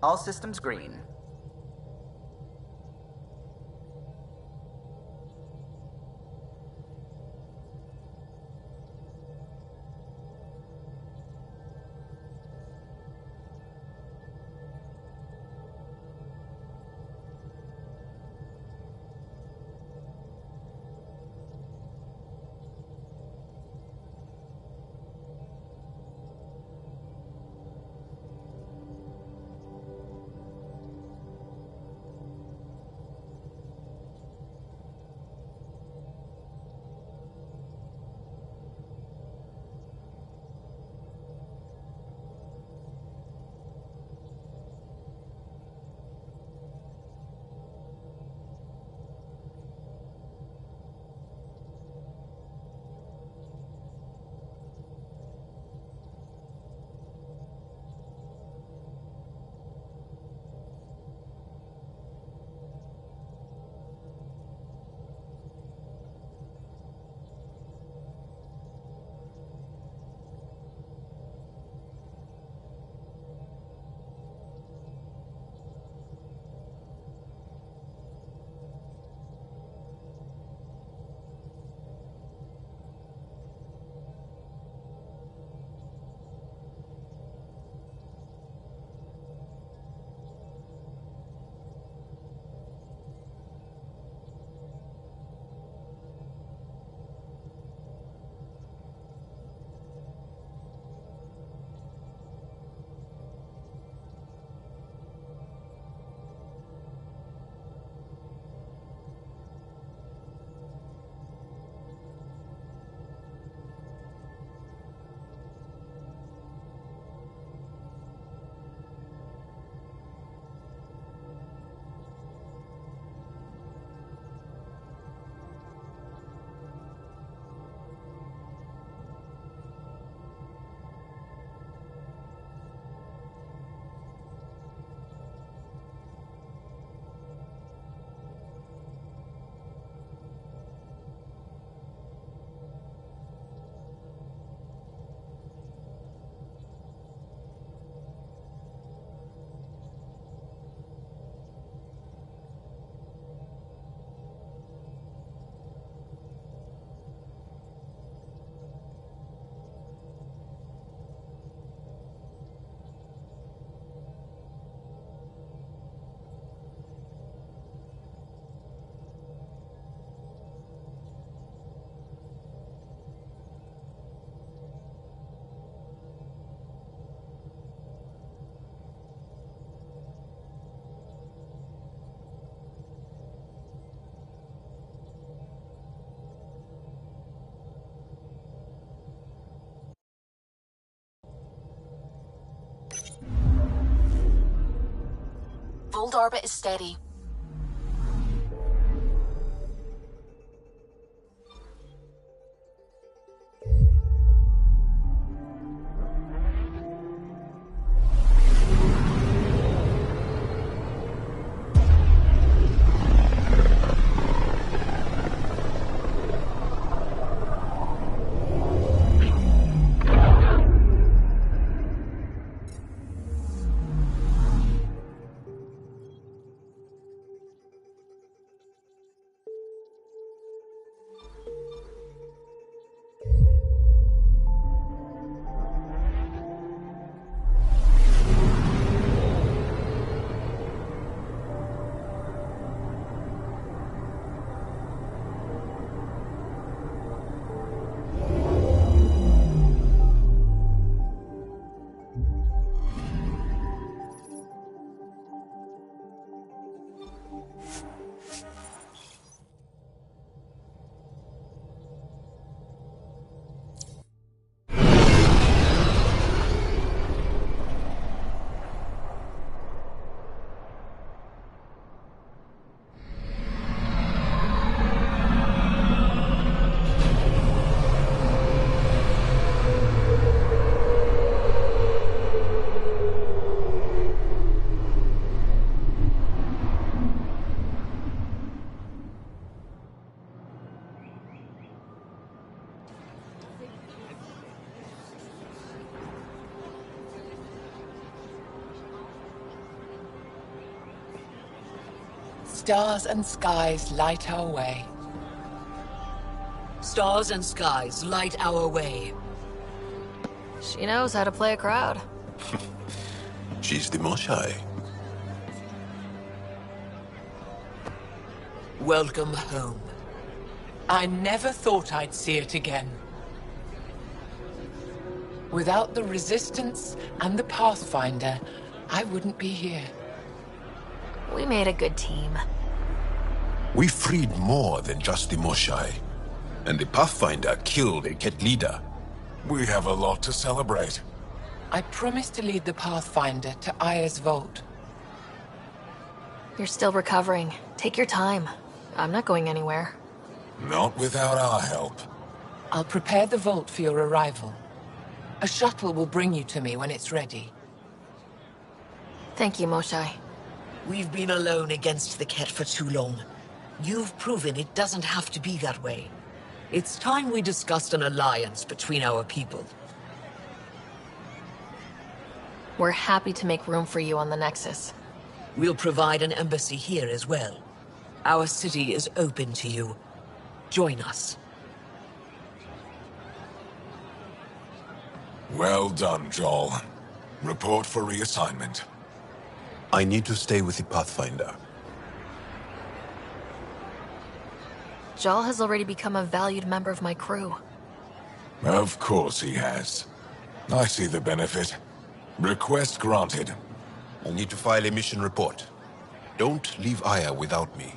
Speaker 17: All systems green.
Speaker 16: Field orbit is steady.
Speaker 6: Stars and skies light our way.
Speaker 11: Stars and skies light our way.
Speaker 1: She knows how to play a crowd.
Speaker 15: She's the Moshai.
Speaker 11: Welcome home.
Speaker 6: I never thought I'd see it again. Without the Resistance and the Pathfinder, I wouldn't be here.
Speaker 1: We made a good team.
Speaker 15: We freed more than just the Moshai. And the Pathfinder killed a Ket leader.
Speaker 8: We have a lot to celebrate.
Speaker 6: I promised to lead the Pathfinder to Aya's vault.
Speaker 1: You're still recovering. Take your time. I'm not going anywhere.
Speaker 8: Not without our help.
Speaker 6: I'll prepare the vault for your arrival. A shuttle will bring you to me when it's ready.
Speaker 1: Thank you, Moshai.
Speaker 11: We've been alone against the Ket for too long. You've proven it doesn't have to be that way. It's time we discussed an alliance between our people.
Speaker 1: We're happy to make room for you on the Nexus.
Speaker 11: We'll provide an embassy here as well. Our city is open to you. Join us.
Speaker 8: Well done, Joel. Report for reassignment.
Speaker 15: I need to stay with the Pathfinder.
Speaker 1: Jal has already become a valued member of my crew.
Speaker 8: Of course he has. I see the benefit. Request granted.
Speaker 15: I need to file a mission report. Don't leave Aya without me.